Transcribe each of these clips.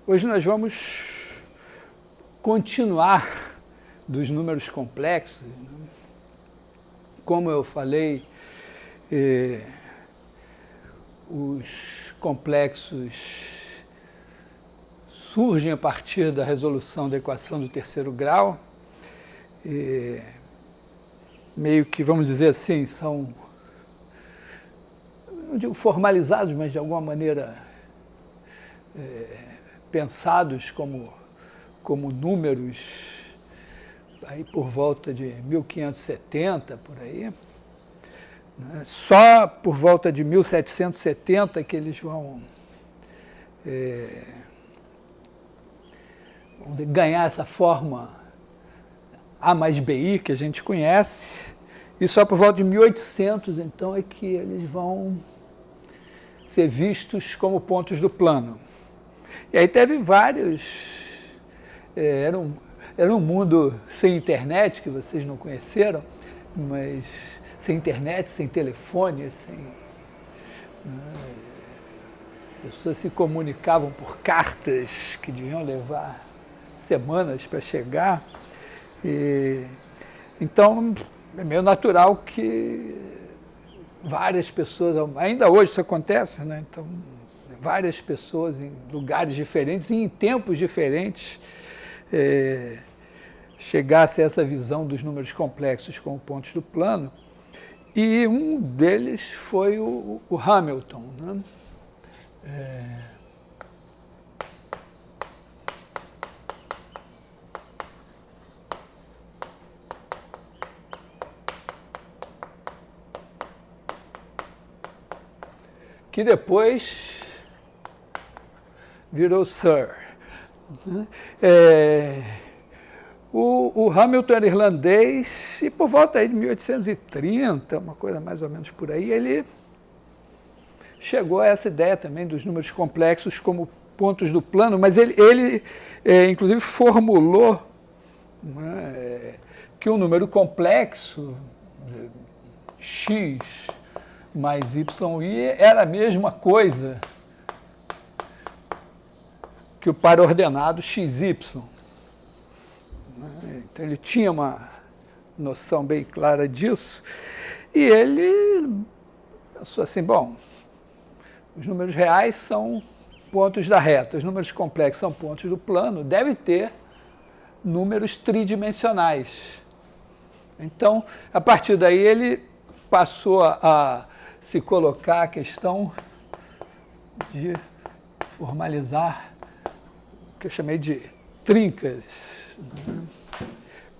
Hoje nós vamos continuar dos números complexos. Como eu falei, os complexos surgem a partir da resolução da equação do terceiro grau, meio que, vamos dizer assim, são, não digo formalizados, mas de alguma maneira pensados como números aí por volta de 1570, por aí. Só por volta de 1770 que eles vão ganhar essa forma A mais BI que a gente conhece, e só por volta de 1800, então, é que eles vão ser vistos como pontos do plano. E aí teve vários... Era um mundo sem internet, que vocês não conheceram, mas sem internet, sem telefone, pessoas se comunicavam por cartas que deviam levar semanas para chegar. Então, é meio natural que várias pessoas, ainda hoje isso acontece, né? Então, várias pessoas em lugares diferentes e em tempos diferentes chegassem a essa visão dos números complexos como pontos do plano. E um deles foi o Hamilton, né? Que depois virou Sir. O Hamilton era irlandês e por volta aí de 1830, uma coisa mais ou menos por aí, ele chegou a essa ideia também dos números complexos como pontos do plano, mas ele inclusive formulou, né, que um número complexo, x mais y era a mesma coisa que o par ordenado xy. Então ele tinha uma noção bem clara disso, e ele pensou assim, bom, os números reais são pontos da reta, os números complexos são pontos do plano, deve ter números tridimensionais. Então, a partir daí, ele passou a se colocar a questão de formalizar o que eu chamei de trincas.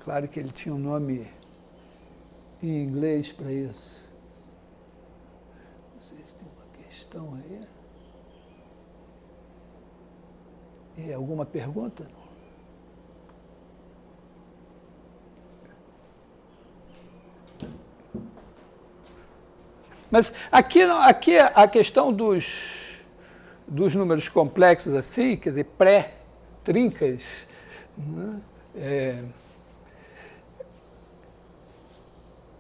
Claro que ele tinha um nome em inglês para isso. Não sei se tem uma questão aí. Alguma pergunta? Mas aqui a questão dos números complexos, assim, quer dizer, pré-trincas, né,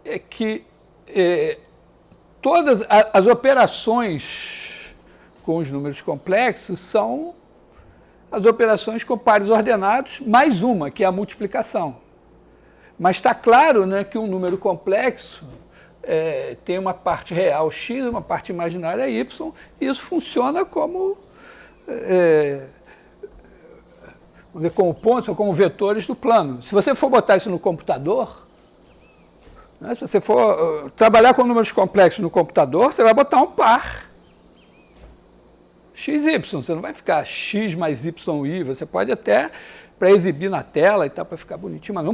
é que todas as operações com os números complexos são as operações com pares ordenados, mais uma, que é a multiplicação. Mas está claro, né, que um número complexo tem uma parte real x, uma parte imaginária y, e isso funciona como, vamos dizer, como pontos ou como vetores do plano. Se você for botar isso no computador, né, se você for trabalhar com números complexos no computador, você vai botar um par xy, você não vai ficar x mais yi, você pode até, para exibir na tela e tal, para ficar bonitinho, mas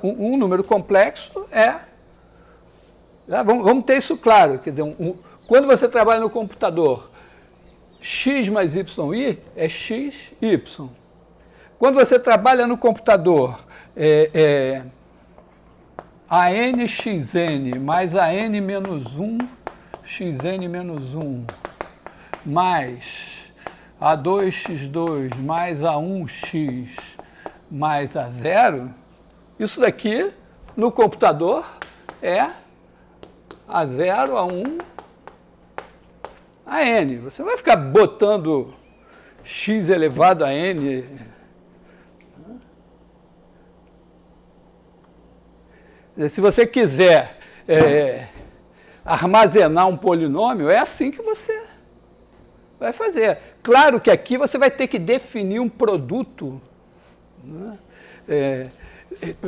um número complexo vamos ter isso claro, quer dizer, quando você trabalha no computador, x mais yi é xy. Quando você trabalha no computador, ANXN mais AN menos 1, XN menos 1, mais A2x2 mais A1x mais A0, isso daqui, no computador, é A0, A1, A N. Você não vai ficar botando x elevado a n. Se você quiser armazenar um polinômio, é assim que você vai fazer. Claro que aqui você vai ter que definir um produto, né?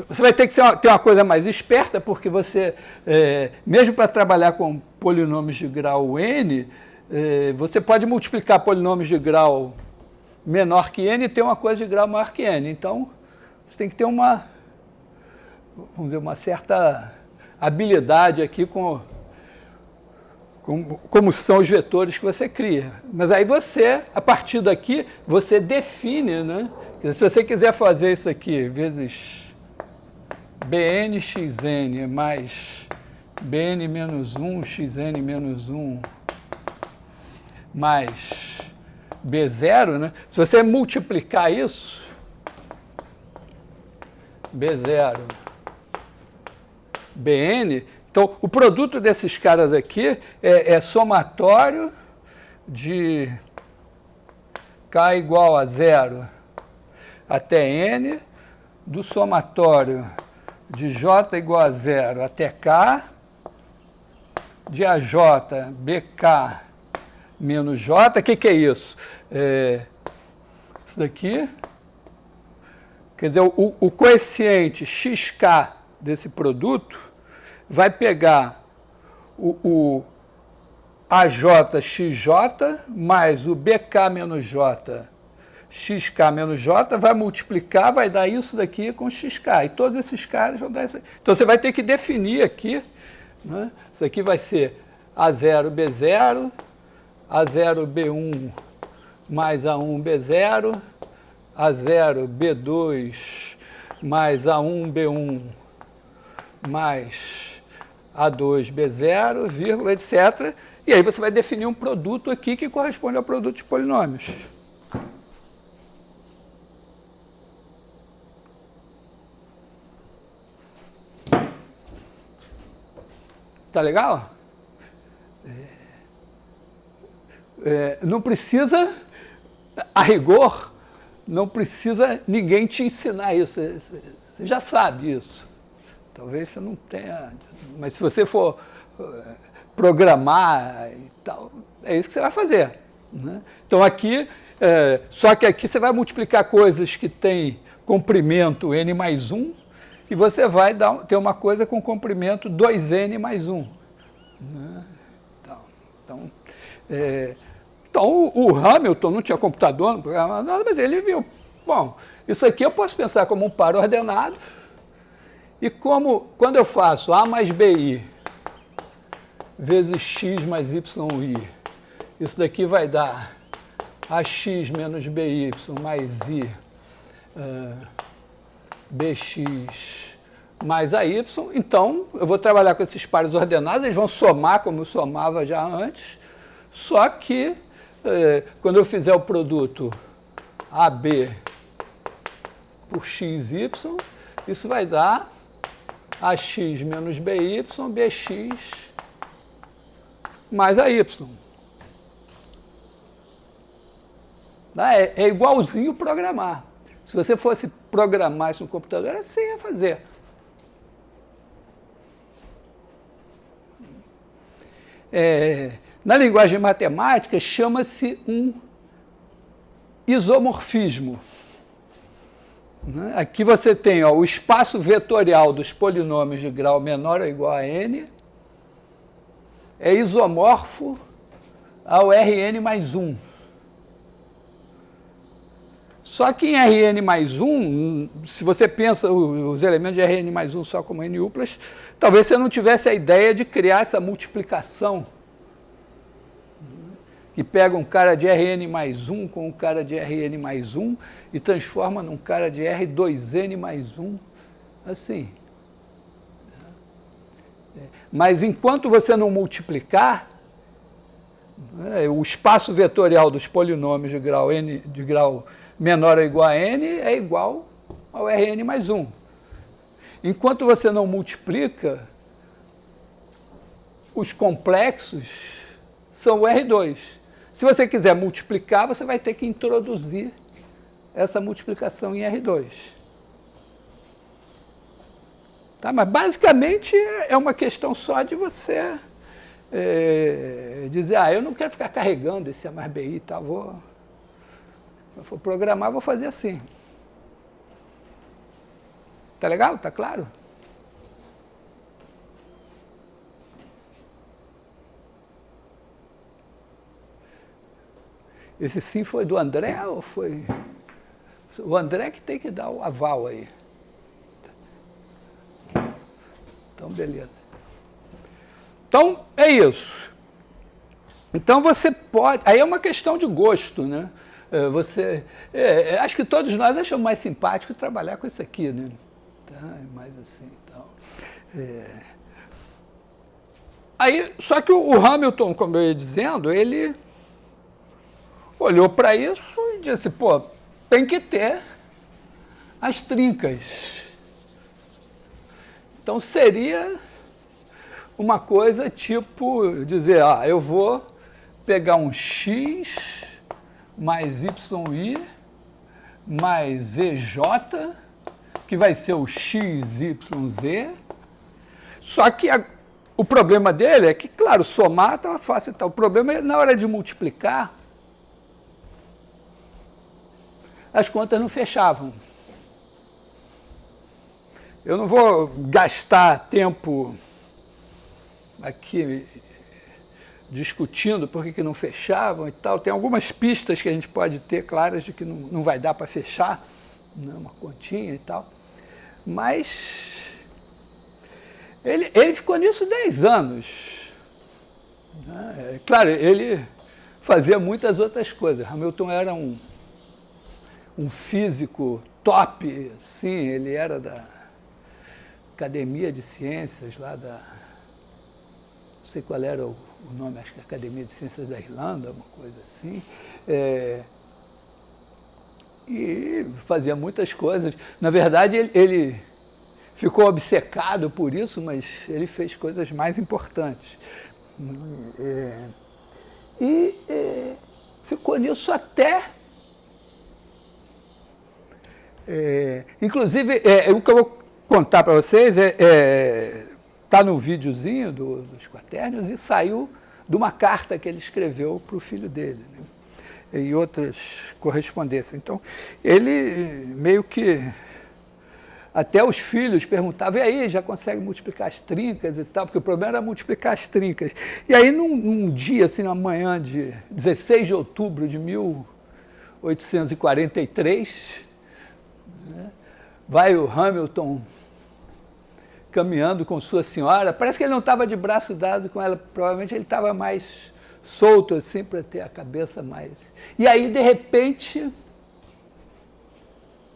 Você vai ter que ter uma coisa mais esperta, porque você, mesmo para trabalhar com polinômios de grau n, você pode multiplicar polinômios de grau menor que n e ter uma coisa de grau maior que n. Então, você tem que ter vamos dizer, uma certa habilidade aqui com como são os vetores que você cria. Mas aí você, a partir daqui, você define, né? Se você quiser fazer isso aqui, vezes bnxn mais bn menos 1, xn menos 1, mais b0, né? Se você multiplicar isso, b0, bn, então o produto desses caras aqui é somatório de k igual a 0 até n, do somatório de j igual a 0 até k, de AJ BK menos J. O que é isso? Isso daqui, quer dizer, o coeficiente XK desse produto vai pegar o AJXJ mais o BK menos J, XK menos J, vai multiplicar, vai dar isso daqui com XK. E todos esses caras vão dar isso aqui. Então, você vai ter que definir aqui, né? Isso aqui vai ser A0B0, A0B1 mais A1B0, A0B2 mais A1B1 mais A2B0, vírgula, etc. E aí você vai definir um produto aqui que corresponde ao produto de polinômios. Tá legal? Não precisa, a rigor, não precisa ninguém te ensinar isso. Você já sabe isso. Talvez você não tenha, mas se você for programar e tal, é isso que você vai fazer, né? Então aqui, só que aqui você vai multiplicar coisas que têm comprimento n mais 1 e você vai ter uma coisa com comprimento 2n mais 1. Né? Então o Hamilton não tinha computador, não programava nada, mas ele viu, bom, isso aqui eu posso pensar como um par ordenado. E quando eu faço A mais BI vezes X mais YI, isso daqui vai dar AX menos BY mais I, BX mais AY. Então, eu vou trabalhar com esses pares ordenados, eles vão somar como eu somava já antes, só que quando eu fizer o produto AB por XY, isso vai dar AX menos BY, BX mais AY. É igualzinho programar. Se você fosse programar isso no computador, era assim que ia fazer. Na linguagem matemática, chama-se um isomorfismo. Aqui você tem o espaço vetorial dos polinômios de grau menor ou igual a n, é isomorfo ao Rn mais 1. Só que em Rn mais 1, se você pensa os elementos de Rn mais 1 só como n-uplas, talvez você não tivesse a ideia de criar essa multiplicação, que pega um cara de Rn mais 1 com um cara de Rn mais 1 e transforma num cara de R2n mais 1, assim. Mas enquanto você não multiplicar, o espaço vetorial dos polinômios de grau menor ou igual a n é igual ao Rn mais 1. Enquanto você não multiplica, os complexos são o R2. Se você quiser multiplicar, você vai ter que introduzir essa multiplicação em R2. Tá? Mas, basicamente, é uma questão só de você dizer, eu não quero ficar carregando esse A mais BI e tal, se eu for programar, vou fazer assim. Tá legal? Tá claro? Esse sim foi do André ou foi... O André que tem que dar o aval aí. Então, beleza. Então, é isso. Então, você pode... Aí é uma questão de gosto, né? Acho que todos nós achamos mais simpático trabalhar com isso aqui, né? Tá, mais assim, então... Aí, só que o Hamilton, como eu ia dizendo, ele olhou para isso e disse, pô, tem que ter as trincas. Então, seria uma coisa tipo dizer, eu vou pegar um x mais yi mais EJ, que vai ser o XYZ, só que o problema dele é que, claro, somar estava fácil e tal. O problema é na hora de multiplicar, as contas não fechavam. Eu não vou gastar tempo aqui discutindo por que não fechavam e tal. Tem algumas pistas que a gente pode ter claras de que não vai dar para fechar, né, uma continha e tal. Mas ele ficou nisso 10 anos. Né? Claro, ele fazia muitas outras coisas. Hamilton era um físico top, sim, ele era da Academia de Ciências, lá da... Não sei qual era o nome, acho que Academia de Ciências da Irlanda, uma coisa assim. E fazia muitas coisas. Na verdade, ele ficou obcecado por isso, mas ele fez coisas mais importantes. E ficou nisso até... inclusive, o que eu vou contar para vocês está no videozinho dos quaternios e saiu de uma carta que ele escreveu para o filho dele, né? E outras correspondências. Então, ele meio que... Até os filhos perguntavam, e aí, já consegue multiplicar as trincas e tal? Porque o problema era multiplicar as trincas. E aí, num dia, assim, na manhã de 16 de outubro de 1843, né, vai o Hamilton caminhando com sua senhora, parece que ele não estava de braço dado com ela, provavelmente ele estava mais solto, assim, para ter a cabeça mais... E aí, de repente,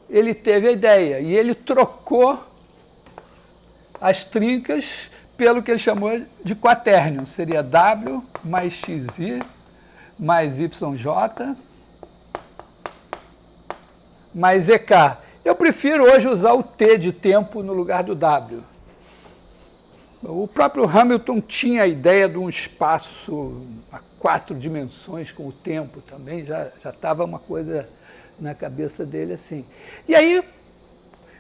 ele teve a ideia, e ele trocou as trincas pelo que ele chamou de quaternio, seria W mais XI mais YJ mais EK. Eu prefiro hoje usar o T de tempo no lugar do W. O próprio Hamilton tinha a ideia de um espaço a 4 dimensões com o tempo também, já estava uma coisa na cabeça dele assim. E aí,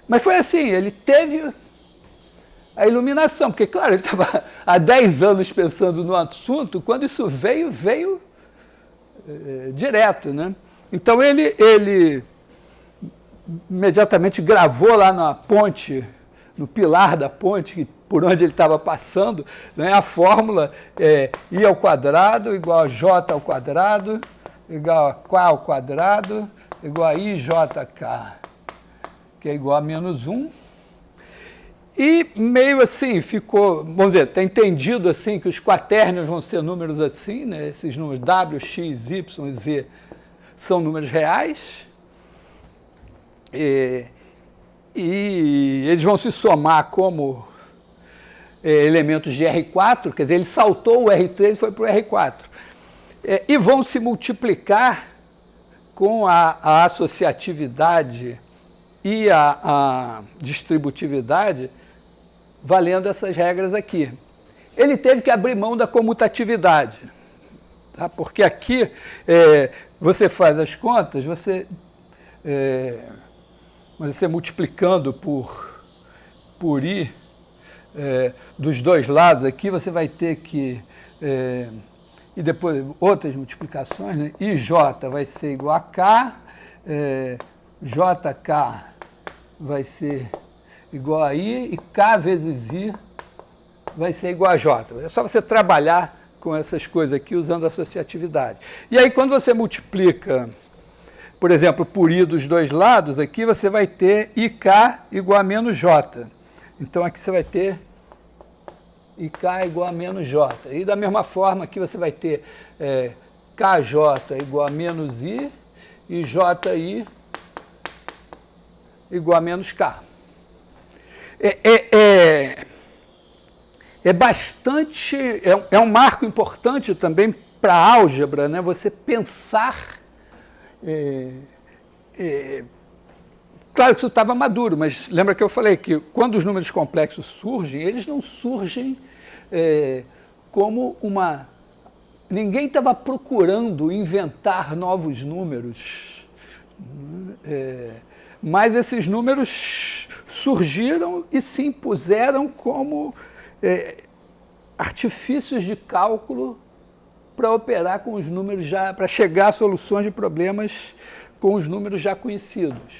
mas foi assim, ele teve a iluminação, porque, claro, ele estava há 10 anos pensando no assunto, quando isso veio direto, né? Então, ele imediatamente gravou lá na ponte, no pilar da ponte, por onde ele estava passando, né, a fórmula I ao quadrado igual a J ao quadrado, igual a K ao quadrado, igual a IJK, que é igual a menos 1. E meio assim, ficou, vamos dizer, está entendido assim que os quaternios vão ser números assim, né, esses números W, X, Y, Z são números reais. E eles vão se somar como elementos de R4, quer dizer, ele saltou o R3 e foi para o R4. E vão se multiplicar com a associatividade e a distributividade, valendo essas regras aqui. Ele teve que abrir mão da comutatividade. Tá? Porque aqui você faz as contas, você multiplicando por I dos dois lados aqui, você vai ter que... e depois outras multiplicações, né? IJ vai ser igual a K, JK vai ser igual a I, e K vezes I vai ser igual a J. É só você trabalhar com essas coisas aqui usando associatividade. E aí, quando você multiplica, por exemplo, por I dos dois lados, aqui você vai ter IK igual a menos J. Então, aqui você vai ter IK igual a menos J. E da mesma forma, aqui você vai ter KJ igual a menos I e JI igual a menos K. Bastante, um marco importante também para a álgebra, né? Você pensar... claro que isso estava maduro, mas lembra que eu falei que quando os números complexos surgem, eles não surgem como uma... Ninguém estava procurando inventar novos números, mas esses números surgiram e se impuseram como artifícios de cálculo para operar com os números já, para chegar a soluções de problemas com os números já conhecidos.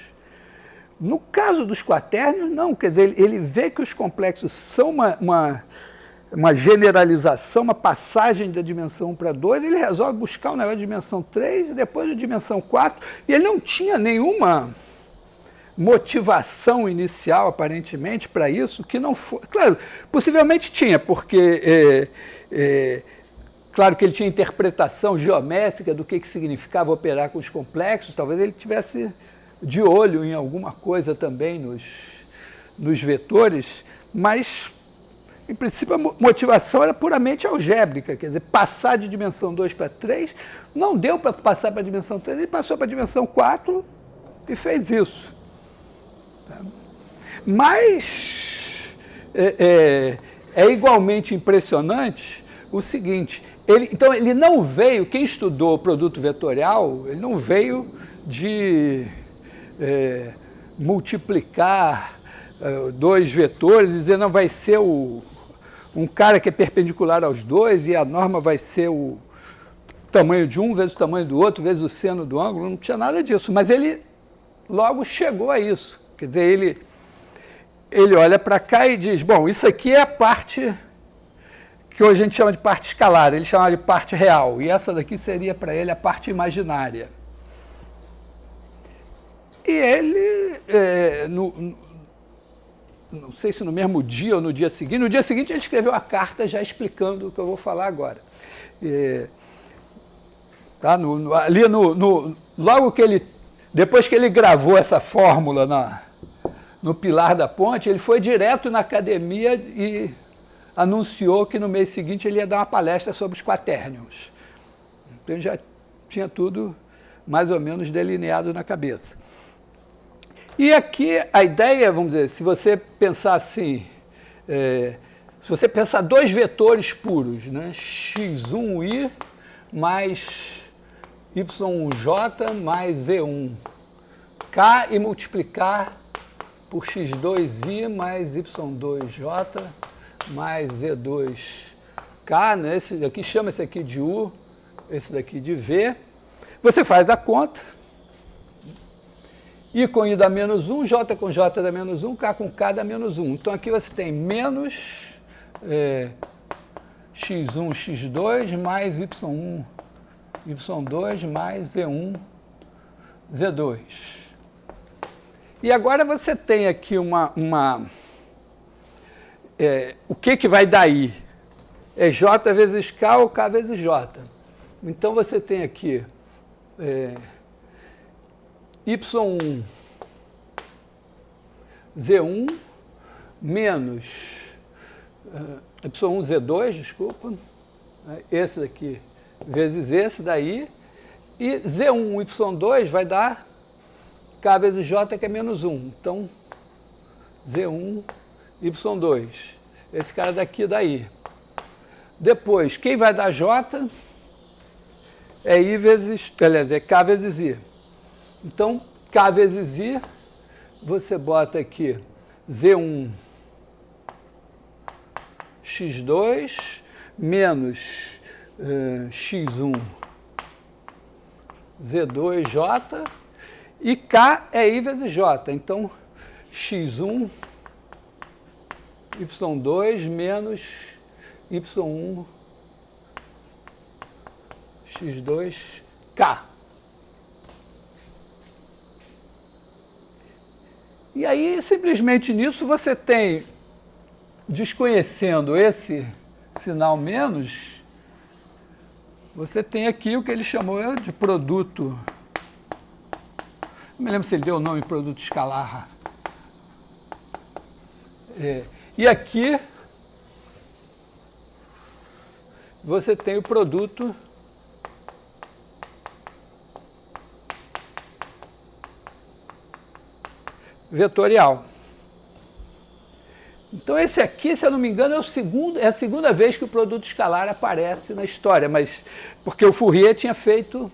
No caso dos quatérnios, não, quer dizer, ele vê que os complexos são uma generalização, uma passagem da dimensão 1 para 2, ele resolve buscar um negócio de dimensão 3 e depois de dimensão 4, e ele não tinha nenhuma motivação inicial, aparentemente, para isso, que não foi... Claro, possivelmente tinha, porque... claro que ele tinha interpretação geométrica do que significava operar com os complexos, talvez ele tivesse de olho em alguma coisa também nos vetores, mas, em princípio, a motivação era puramente algébrica, quer dizer, passar de dimensão 2 para 3, não deu para passar para a dimensão 3, ele passou para a dimensão 4 e fez isso. Mas é igualmente impressionante o seguinte, então ele não veio, quem estudou produto vetorial, ele não veio de multiplicar dois vetores e dizer, não, vai ser um cara que é perpendicular aos dois e a norma vai ser o tamanho de um vezes o tamanho do outro, vezes o seno do ângulo, não tinha nada disso, mas ele logo chegou a isso. Quer dizer, ele olha para cá e diz, bom, isso aqui é a parte que hoje a gente chama de parte escalar, ele chama de parte real, e essa daqui seria para ele a parte imaginária. E ele, não sei se no mesmo dia ou no dia seguinte ele escreveu a carta já explicando o que eu vou falar agora. Tá? Logo que ele, depois que ele gravou essa fórmula no pilar da ponte, ele foi direto na academia e anunciou que no mês seguinte ele ia dar uma palestra sobre os quatérnios. Então ele já tinha tudo mais ou menos delineado na cabeça. E aqui a ideia, vamos dizer, se você pensar assim, se você pensar dois vetores puros, né, x1i mais y1j mais z1k e multiplicar por x2i mais y2j mais z2k, né? Esse daqui chama esse aqui de u, esse daqui de v. Você faz a conta. I com I dá menos 1, J com J dá menos 1, K com K dá menos 1. Então aqui você tem menos x1, x2 mais y1, y2 mais z1, z2. E agora você tem aqui o que vai dar I? É J vezes K ou K vezes J. Então você tem aqui y1 z1 menos y1 z2, desculpa, esse daqui vezes esse daí, e z1 y2 vai dar K vezes J, que é menos 1. Então, z1 y2. Esse cara daqui daí. Depois, quem vai dar J? é I vezes, beleza, é K vezes I. Então, K vezes I, você bota aqui Z1 X2 menos X1 Z2J, e K é I vezes J. Então, X1 Y2 menos Y1 X2K. E aí, simplesmente nisso, você tem, desconhecendo esse sinal menos, você tem aqui o que ele chamou de produto. Não me lembro se ele deu o nome produto escalar. E aqui você tem o produto vetorial. Então esse aqui, se eu não me engano, é a segunda vez que o produto escalar aparece na história, mas porque o Fourier tinha feito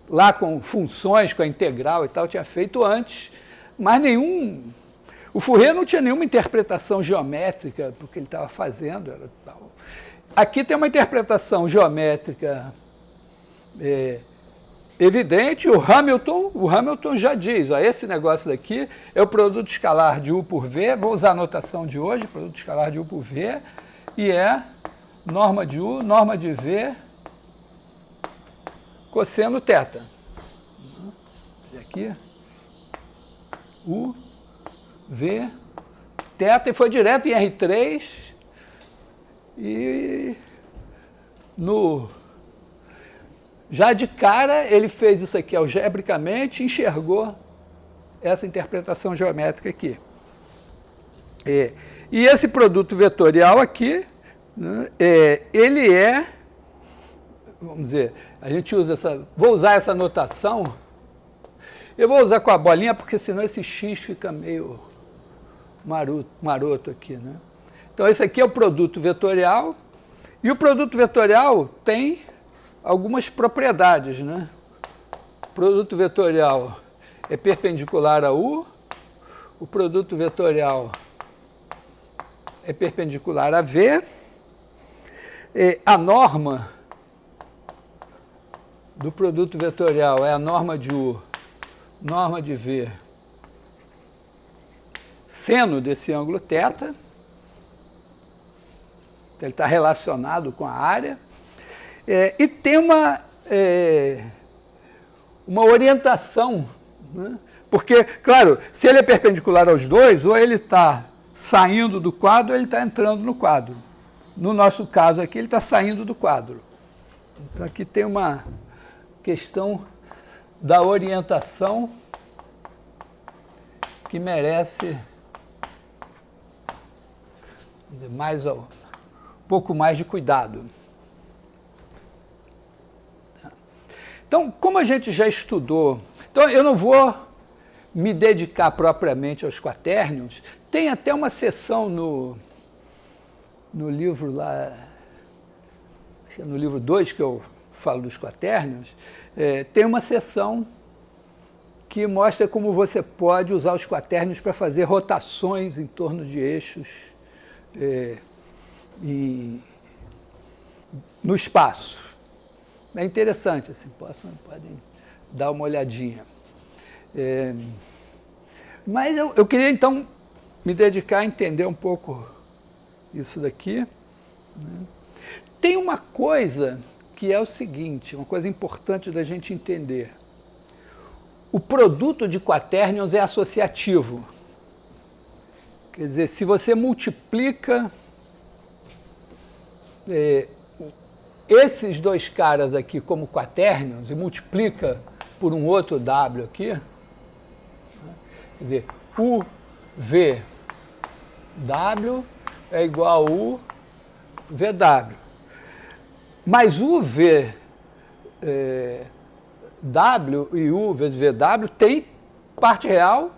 lá com funções, com a integral e tal, tinha feito antes, mas o Fourier não tinha nenhuma interpretação geométrica do que ele estava fazendo. Era tal. Aqui tem uma interpretação geométrica evidente. O Hamilton já diz, ó, esse negócio daqui é o produto escalar de U por V, vou usar a notação de hoje, produto escalar de U por V, e é norma de U, norma de V, cosseno θ. E aqui, U, V, θ, e foi direto em R3, e já de cara ele fez isso aqui algebricamente, enxergou essa interpretação geométrica aqui. E esse produto vetorial aqui, né, ele vamos dizer, a gente usa vou usar essa notação, eu vou usar com a bolinha, porque senão esse X fica meio maroto aqui, né? Então esse aqui é o produto vetorial, e o produto vetorial tem algumas propriedades, né? O produto vetorial é perpendicular a U, o produto vetorial é perpendicular a V, a norma do produto vetorial é a norma de U, norma de V, seno desse ângulo θ, então ele está relacionado com a área. E tem uma orientação, né? Porque, claro, se ele é perpendicular aos dois, ou ele está saindo do quadro, ou ele está entrando no quadro. No nosso caso aqui, ele está saindo do quadro. Então, aqui tem uma questão da orientação que merece um pouco mais de cuidado. Então, como a gente já estudou, então eu não vou me dedicar propriamente aos quaternions, tem até uma seção no livro lá, acho que é no livro 2 que eu falo dos quaternions, tem uma seção que mostra como você pode usar os quaternions para fazer rotações em torno de eixos no espaço. É interessante, assim, podem dar uma olhadinha. Mas eu queria, então, me dedicar a entender um pouco isso daqui, né? Tem uma coisa que é o seguinte, uma coisa importante da gente entender. O produto de quaternions é associativo. Quer dizer, se você multiplica esses dois caras aqui como quaternions e multiplica por um outro W aqui, né? Quer dizer, UVW é igual a UVW. Mas UVW e U vezes VW tem parte real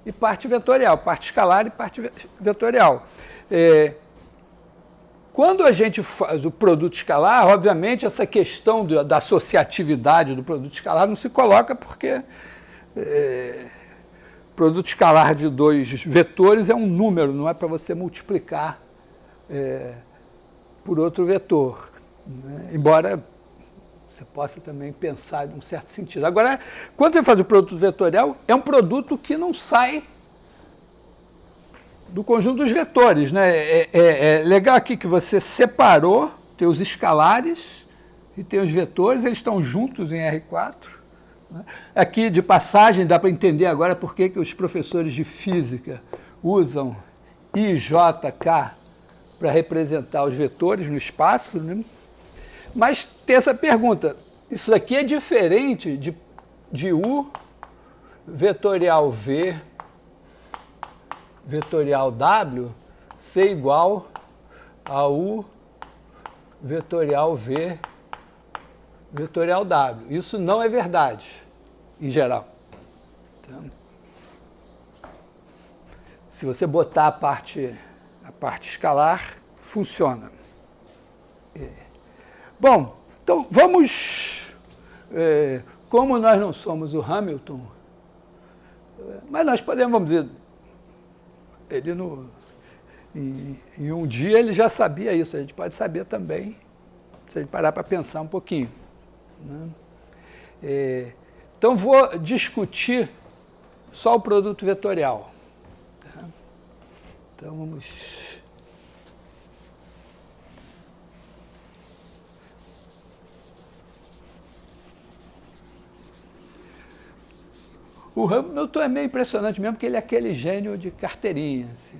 e parte vetorial, parte escalar e parte vetorial. Quando a gente faz o produto escalar, obviamente essa questão da associatividade do produto escalar não se coloca porque produto escalar de dois vetores é um número, não é para você multiplicar por outro vetor, né? Embora você possa também pensar em um certo sentido. Agora, quando você faz o produto vetorial, é um produto que não sai do conjunto dos vetores, né? É legal aqui que você separou, tem os escalares e tem os vetores, eles estão juntos em R4. Né? Aqui, de passagem, dá para entender agora por que os professores de física usam I, J, K para representar os vetores no espaço, né? Mas tem essa pergunta, isso aqui é diferente de U vetorial V vetorial W ser igual a U vetorial V vetorial W. Isso não é verdade, em geral. Então, se você botar a parte escalar, funciona. Bom, então vamos, como nós não somos o Hamilton, mas nós podemos, vamos dizer, em um dia ele já sabia isso, a gente pode saber também, se a gente parar para pensar um pouquinho, né? Então vou discutir só o produto vetorial. Tá? Então vamos... O Hamilton é meio impressionante mesmo, porque ele é aquele gênio de carteirinha. Assim,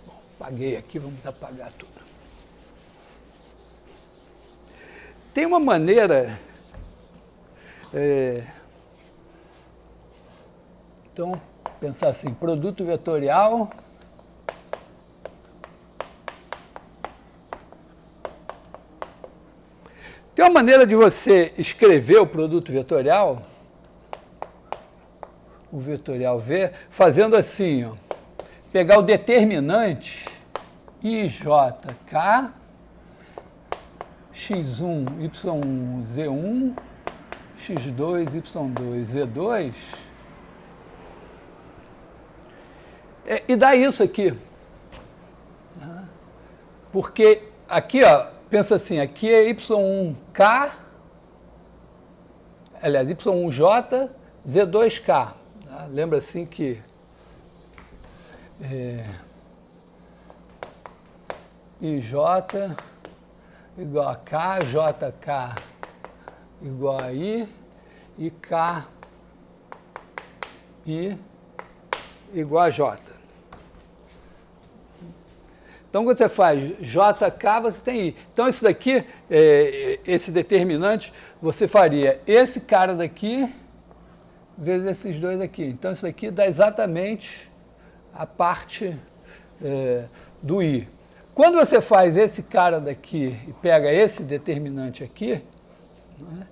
Bom, apaguei aqui, vamos apagar tudo. Tem uma maneira... Então, pensar assim, produto vetorial... Tem uma maneira de você escrever o produto vetorial, o vetorial V, fazendo assim, ó, pegar o determinante IJK, X1, Y1, Z1, X2, Y2, Z2, e dá isso aqui. Porque aqui, ó, pensa assim, aqui é Y1K, aliás, Y1J, Z2K. Tá? Lembra assim que IJ igual a K, JK igual a I, e K, I igual a J. Então, quando você faz JK, você tem I. Então, isso daqui, esse determinante, você faria esse cara daqui vezes esses dois aqui. Então, isso daqui dá exatamente a parte do I. Quando você faz esse cara daqui e pega esse determinante aqui, né,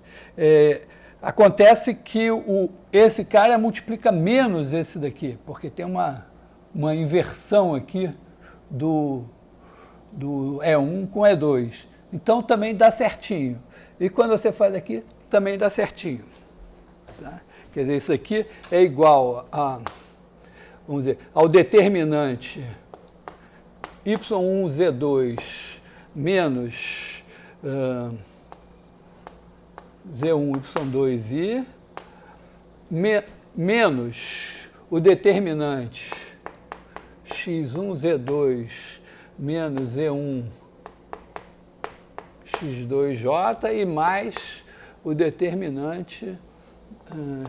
acontece que esse cara multiplica menos esse daqui, porque tem uma inversão aqui do E1 com E2. Então, também dá certinho. E quando você faz aqui, também dá certinho. Tá? Quer dizer, isso aqui é igual a, vamos dizer, ao determinante Y1Z2 menos Z1Y2I menos o determinante X1Z2 menos Z1 X2J e mais o determinante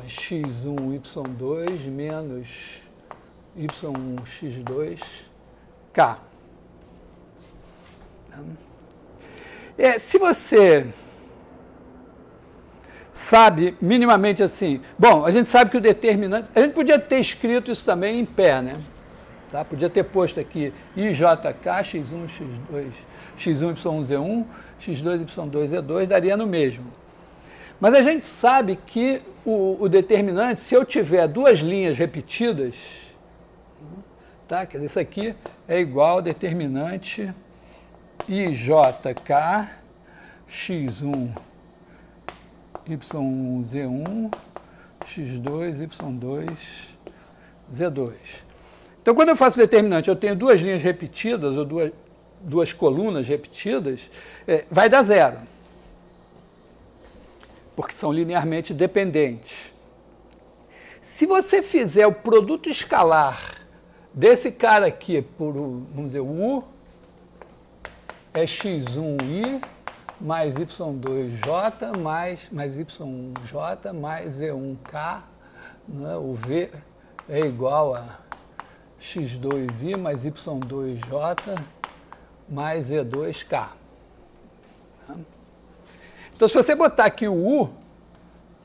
X1Y2 menos Y1X2K. Se você sabe minimamente assim, bom, a gente sabe que o determinante, a gente podia ter escrito isso também em pé, né? Tá? Podia ter posto aqui IJK, X1, X2, X1Y1Z1, X2Y2Z2, daria no mesmo. Mas a gente sabe que o determinante, se eu tiver duas linhas repetidas, Tá? Quer dizer, isso aqui é igual ao determinante IJK x1 y1 z1 x2 y2 z2. Então, quando eu faço determinante, eu tenho duas linhas repetidas ou duas colunas repetidas, vai dar zero, porque são linearmente dependentes. Se você fizer o produto escalar desse cara aqui por, vamos dizer, U, é x1i mais y2j mais y1j mais z1k, né? O V é igual a x2i mais y2j mais z2k. Então, se você botar aqui o U,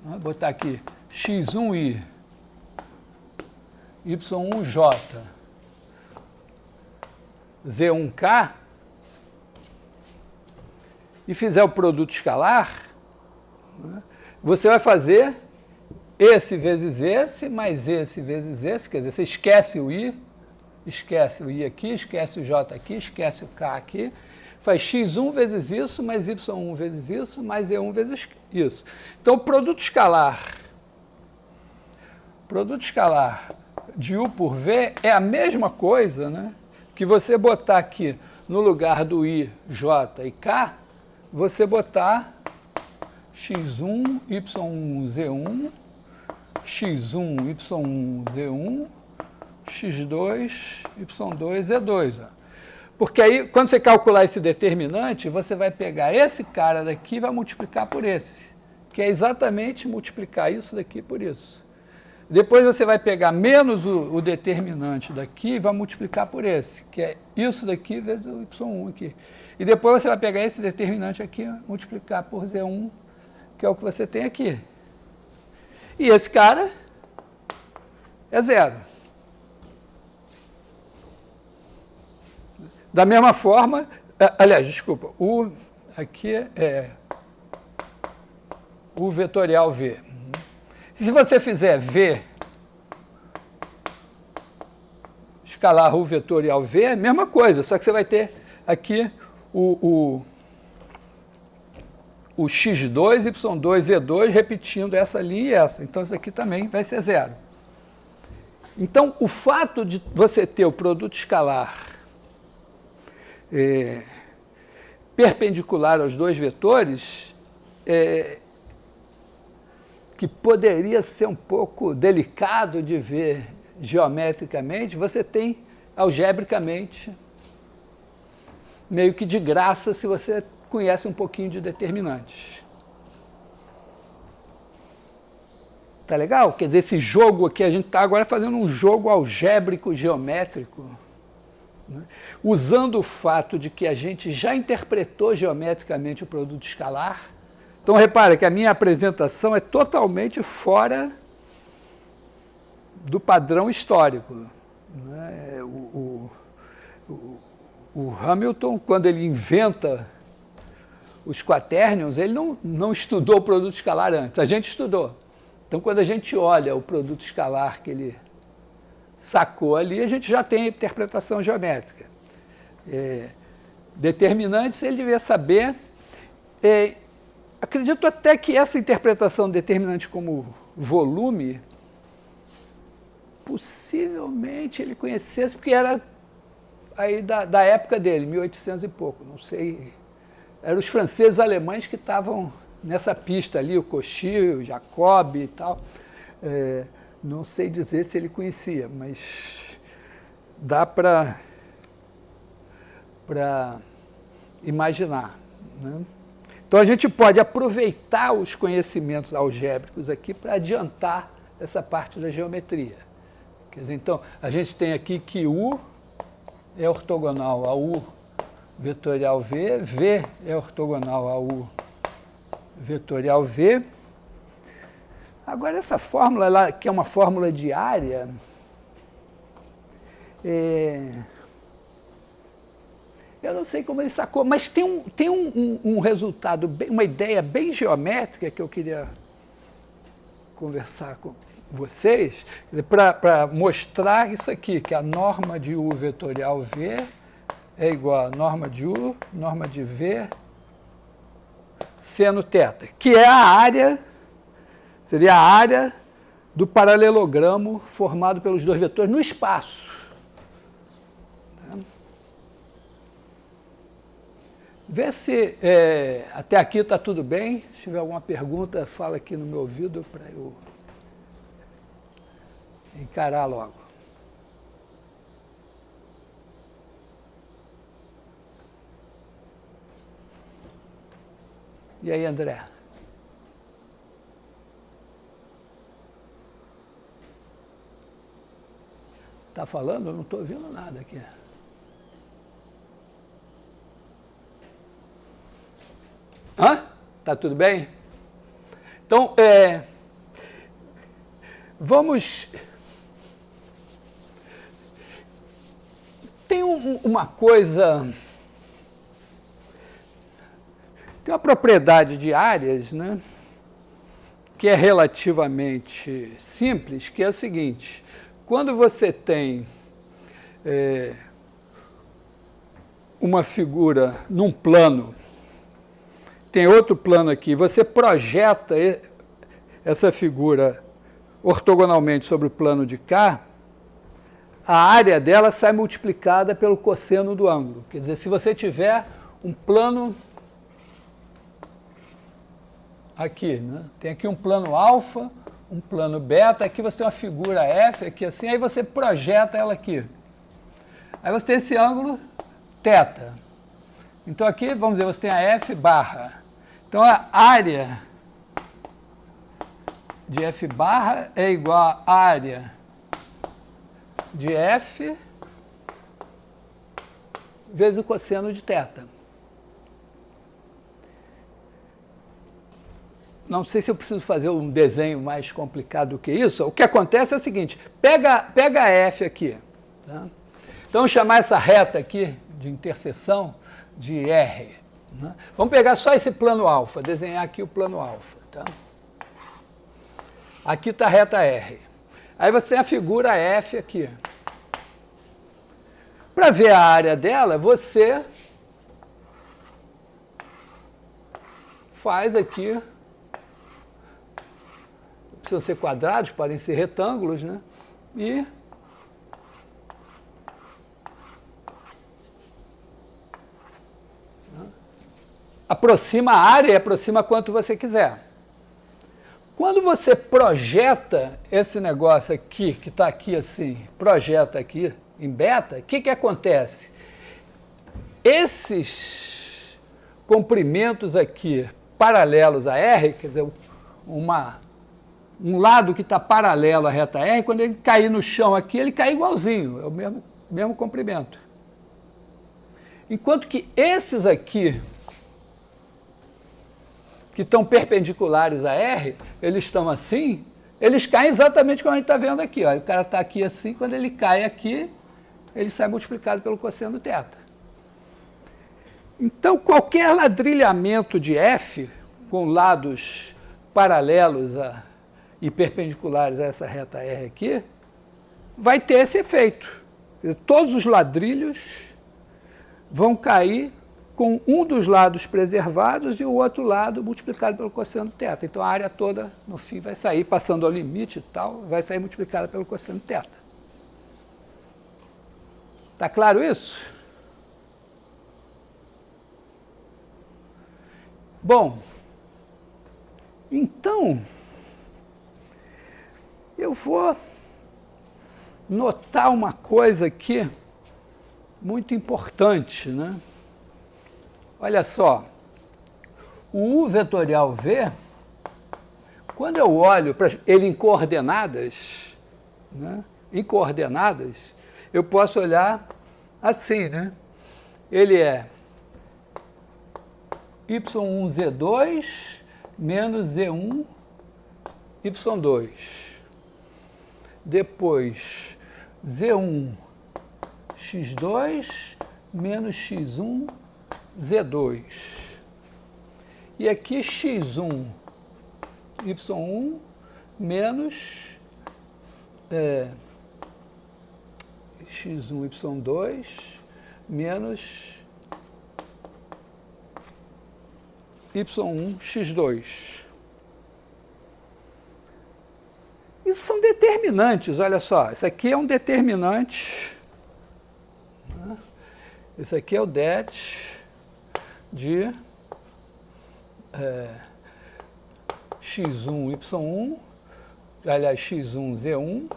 né? Botar aqui x1i, y1j, z1k, e fizer o produto escalar, né, você vai fazer esse vezes esse, mais esse vezes esse, quer dizer, você esquece o i aqui, esquece o j aqui, esquece o k aqui, faz x1 vezes isso, mais y1 vezes isso, mais e1 vezes isso. Então, o produto escalar de U por V é a mesma coisa, né, que você botar aqui no lugar do I, J e K, você botar x1, y1, z1, x1, y1, z1, x2, y2, z2. Porque aí, quando você calcular esse determinante, você vai pegar esse cara daqui e vai multiplicar por esse, que é exatamente multiplicar isso daqui por isso. Depois você vai pegar menos o determinante daqui e vai multiplicar por esse, que é isso daqui vezes o y1 aqui. E depois você vai pegar esse determinante aqui e multiplicar por z1, que é o que você tem aqui. E esse cara é zero. Da mesma forma, aliás, desculpa, o aqui é o vetorial V. Se você fizer V, escalar o vetorial V, é a mesma coisa, só que você vai ter aqui o x2, y2, z2 repetindo essa linha e essa. Então, isso aqui também vai ser zero. Então, o fato de você ter o produto escalar perpendicular aos dois vetores, que poderia ser um pouco delicado de ver geometricamente, você tem algebricamente, meio que de graça, se você conhece um pouquinho de determinantes. Tá legal? Quer dizer, esse jogo aqui, a gente está agora fazendo um jogo algébrico geométrico, né? Usando o fato de que a gente já interpretou geometricamente o produto escalar. Então, repara que a minha apresentação é totalmente fora do padrão histórico, né? O Hamilton, quando ele inventa os quaternions, ele não estudou o produto escalar antes, a gente estudou. Então, quando a gente olha o produto escalar que ele sacou ali, a gente já tem a interpretação geométrica. Determinantes, ele devia saber. Acredito até que essa interpretação determinante como volume, possivelmente ele conhecesse, porque era aí da época dele, 1800 e pouco, não sei. Eram os franceses e alemães que estavam nessa pista ali, o Cauchy, o Jacob e tal. Não sei dizer se ele conhecia, mas dá para imaginar, né? Então, a gente pode aproveitar os conhecimentos algébricos aqui para adiantar essa parte da geometria. Quer dizer, então, a gente tem aqui que U é ortogonal a U vetorial V, V é ortogonal a U vetorial V. Agora, essa fórmula, lá, que é uma fórmula de área, eu não sei como ele sacou, mas tem um resultado, uma ideia bem geométrica que eu queria conversar vocês, para mostrar isso aqui, que a norma de U vetorial V é igual a norma de U, norma de V, seno θ, que é a área, seria a área do paralelogramo formado pelos dois vetores no espaço. Vê se até aqui está tudo bem. Se tiver alguma pergunta, fala aqui no meu ouvido para eu encarar logo. E aí, André? Está falando? Eu não estou ouvindo nada aqui. Hã? Tá tudo bem? Então, vamos... Tem uma coisa... Tem uma propriedade de áreas, né, que é relativamente simples, que é a seguinte: quando você tem uma figura num plano, tem outro plano aqui, você projeta essa figura ortogonalmente sobre o plano de cá, a área dela sai multiplicada pelo cosseno do ângulo. Quer dizer, se você tiver um plano aqui, né? Tem aqui um plano alfa, um plano beta, aqui você tem uma figura F, aqui assim, aí você projeta ela aqui. Aí você tem esse ângulo θ. Então aqui, vamos dizer, você tem a F barra. Então a área de F barra é igual à área de F vezes o cosseno de θ. Não sei se eu preciso fazer um desenho mais complicado do que isso. O que acontece é o seguinte: pega a F aqui. Tá? Então, vamos chamar essa reta aqui de interseção de R. Né? Vamos pegar só esse plano alfa, desenhar aqui o plano alfa. Tá? Aqui está a reta R. Aí você tem a figura F aqui. Para ver a área dela, você faz aqui... Precisam ser quadrados, podem ser retângulos, né? E aproxima a área e aproxima quanto você quiser. Quando você projeta esse negócio aqui, que está aqui assim, projeta aqui em beta, o que acontece? Esses comprimentos aqui paralelos a R, quer dizer, um lado que está paralelo à reta R, quando ele cair no chão aqui, ele cai igualzinho, é o mesmo comprimento. Enquanto que esses aqui, que estão perpendiculares a R, eles estão assim, eles caem exatamente como a gente está vendo aqui. Ó. O cara está aqui assim, quando ele cai aqui, ele sai multiplicado pelo cosseno θ. Então, qualquer ladrilhamento de F, com lados paralelos e perpendiculares a essa reta R aqui, vai ter esse efeito. Todos os ladrilhos vão cair com um dos lados preservados e o outro lado multiplicado pelo cosseno θ. Então a área toda, no fim, vai sair, passando ao limite e tal, vai sair multiplicada pelo cosseno θ. Está claro isso? Bom, então... eu vou notar uma coisa aqui muito importante, né? Olha só, o U vetorial V, quando eu olho para ele em coordenadas, né? Em coordenadas, eu posso olhar assim, né? Ele é y1z2 menos z1 y2. Depois, Z1, X2, menos X1, Z2. E aqui, X1, Y1, menos x1, y2 menos y1, x2. Isso são determinantes, olha só. Isso aqui é um determinante. Esse aqui é o det de x1, y1, aliás, x1, z1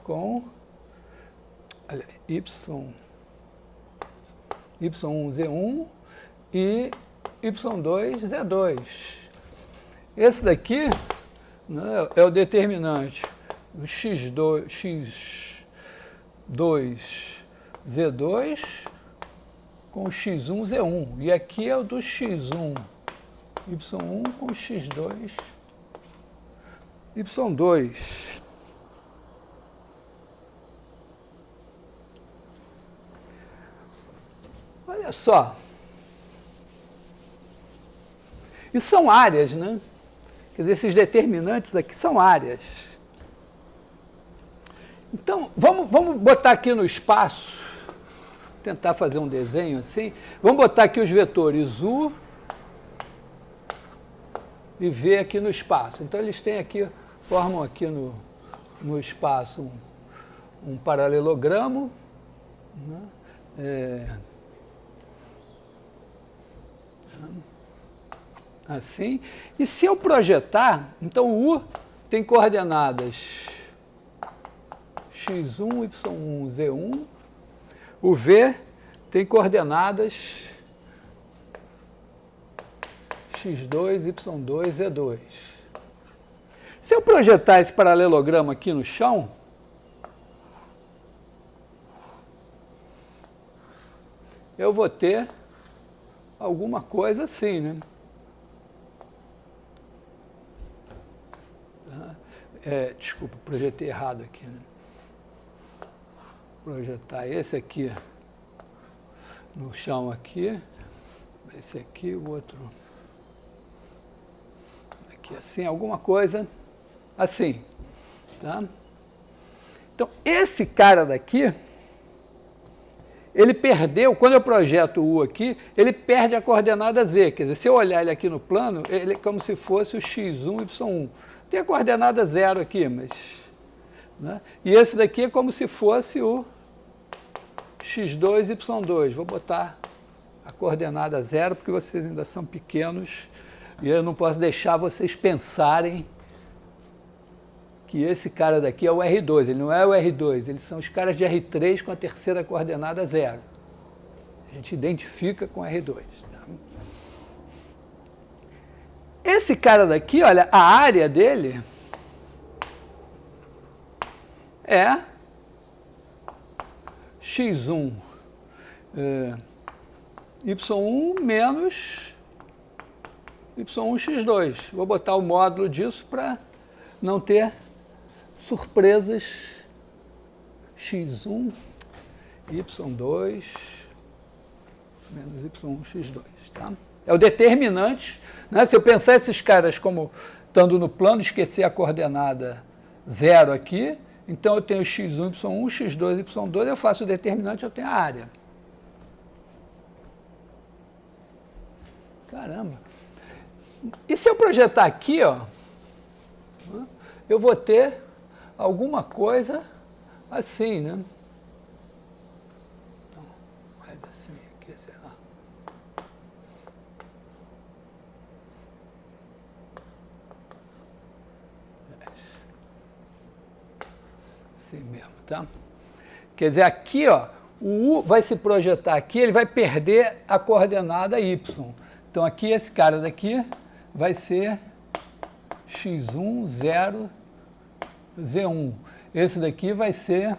com y1, z1 e y2, z2. Esse daqui, né, é o determinante do x2, z2 com x1, z1. E aqui é o do x1, y1 com x2, y2. Olha só. E são áreas, né? Quer dizer, esses determinantes aqui são áreas. Então, vamos botar aqui no espaço, tentar fazer um desenho assim. Vamos botar aqui os vetores U e V aqui no espaço. Então, eles têm aqui, formam aqui no espaço um paralelogramo, né? Assim. E se eu projetar, então o U tem coordenadas x1, y1, z1. O V tem coordenadas x2, y2, z2. Se eu projetar esse paralelogramo aqui no chão, eu vou ter alguma coisa assim, né? Desculpa, projetei errado aqui, né? Projetar esse aqui no chão aqui, esse aqui, o outro aqui assim, alguma coisa assim, tá? Então, esse cara daqui, ele perdeu, quando eu projeto o U aqui, ele perde a coordenada Z, quer dizer, se eu olhar ele aqui no plano, ele é como se fosse o x1, y1. Tem a coordenada 0 aqui, mas... né? E esse daqui é como se fosse o x2, y2. Vou botar a coordenada 0, porque vocês ainda são pequenos, e eu não posso deixar vocês pensarem que esse cara daqui é o R2. Ele não é o R2, eles são os caras de R3 com a terceira coordenada 0. A gente identifica com R2. Esse cara daqui, olha, a área dele é x1 y1 menos y1 x2. Vou botar o módulo disso para não ter surpresas. x1 y2 menos y1 x2, tá? É o determinante, né? Se eu pensar esses caras como estando no plano, esquecer a coordenada 0 aqui, então eu tenho x1, y1, x2, y2, eu faço o determinante, eu tenho a área. Caramba! E se eu projetar aqui, ó, eu vou ter alguma coisa assim, né? Então, faz assim aqui, sei lá. Assim mesmo, tá? Quer dizer, aqui, ó, o U vai se projetar aqui, ele vai perder a coordenada Y. Então, aqui, esse cara daqui vai ser x1, 0, z1. Esse daqui vai ser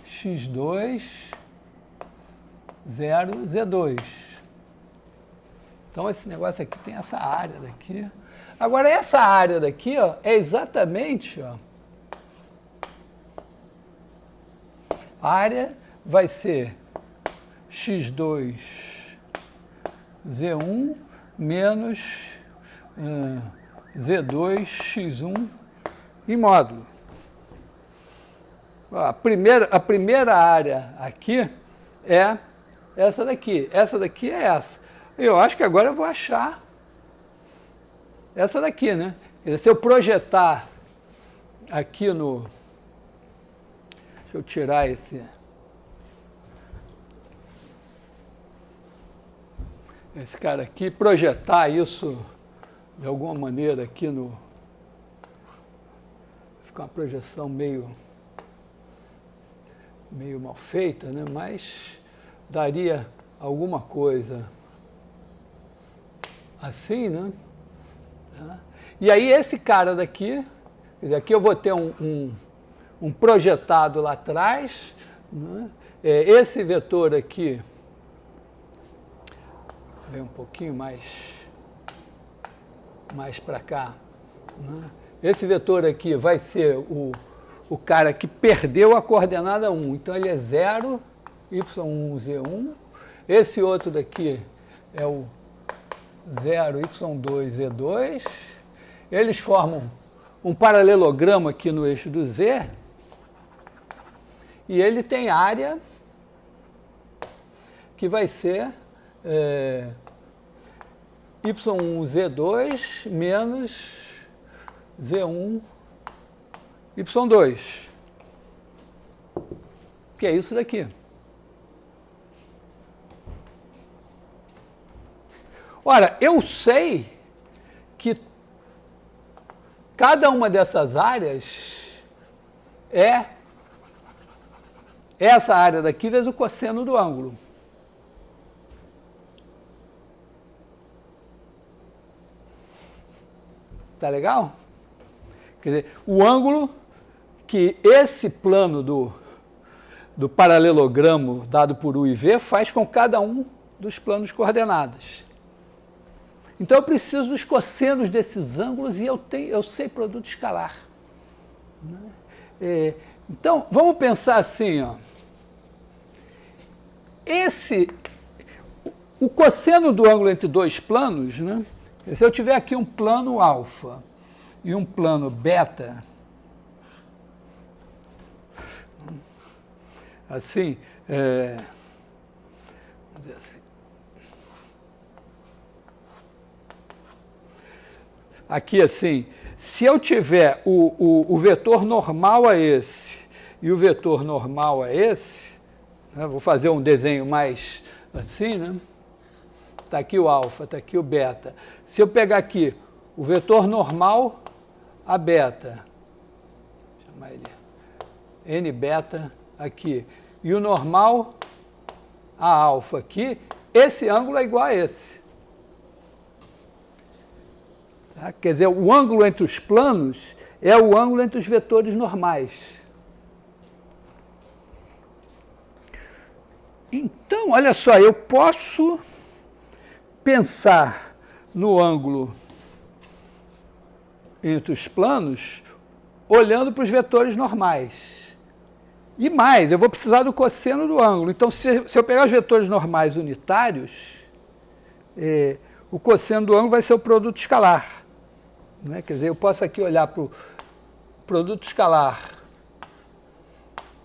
x2, 0, z2. Então, esse negócio aqui tem essa área daqui. Agora, essa área daqui, ó, é exatamente, ó, a área vai ser x2, z1 menos z2, x1, em módulo. A primeira área aqui é essa daqui. Essa daqui é essa. Eu acho que agora eu vou achar essa daqui, né? Quer dizer, se eu projetar aqui no... Deixa eu tirar esse cara aqui, projetar isso de alguma maneira aqui no... Fica uma projeção meio mal feita, né? Mas daria alguma coisa assim, né? E aí esse cara daqui, quer dizer, aqui eu vou ter um projetado lá atrás, né? Esse vetor aqui, vem um pouquinho mais para cá, né? Esse vetor aqui vai ser o cara que perdeu a coordenada 1, então ele é 0, y1, z1. Esse outro daqui é o 0, y2, z2. Eles formam um paralelogramo aqui no eixo do z, e ele tem área que vai ser y1, z2 menos z1, y2, que é isso daqui. Ora, eu sei que cada uma dessas áreas é essa área daqui vezes o cosseno do ângulo. Tá legal? Quer dizer, o ângulo que esse plano do paralelogramo dado por U e V faz com cada um dos planos coordenados. Então eu preciso dos cossenos desses ângulos e eu sei produto escalar. Então, vamos pensar assim, ó. O cosseno do ângulo entre dois planos, né? Se eu tiver aqui um plano alfa e um plano beta, assim, vamos dizer assim. Aqui assim, se eu tiver o vetor normal a esse e o vetor normal a esse, né, vou fazer um desenho mais assim, né? Está aqui o alfa, está aqui o beta. Se eu pegar aqui o vetor normal a beta, vou chamar ele n beta aqui, e o normal a alfa aqui, esse ângulo é igual a esse. Tá? Quer dizer, o ângulo entre os planos é o ângulo entre os vetores normais. Então, olha só, eu posso pensar no ângulo entre os planos olhando para os vetores normais. E mais, eu vou precisar do cosseno do ângulo. Então, se eu pegar os vetores normais unitários, o cosseno do ângulo vai ser o produto escalar. Né? Quer dizer, eu posso aqui olhar para o produto escalar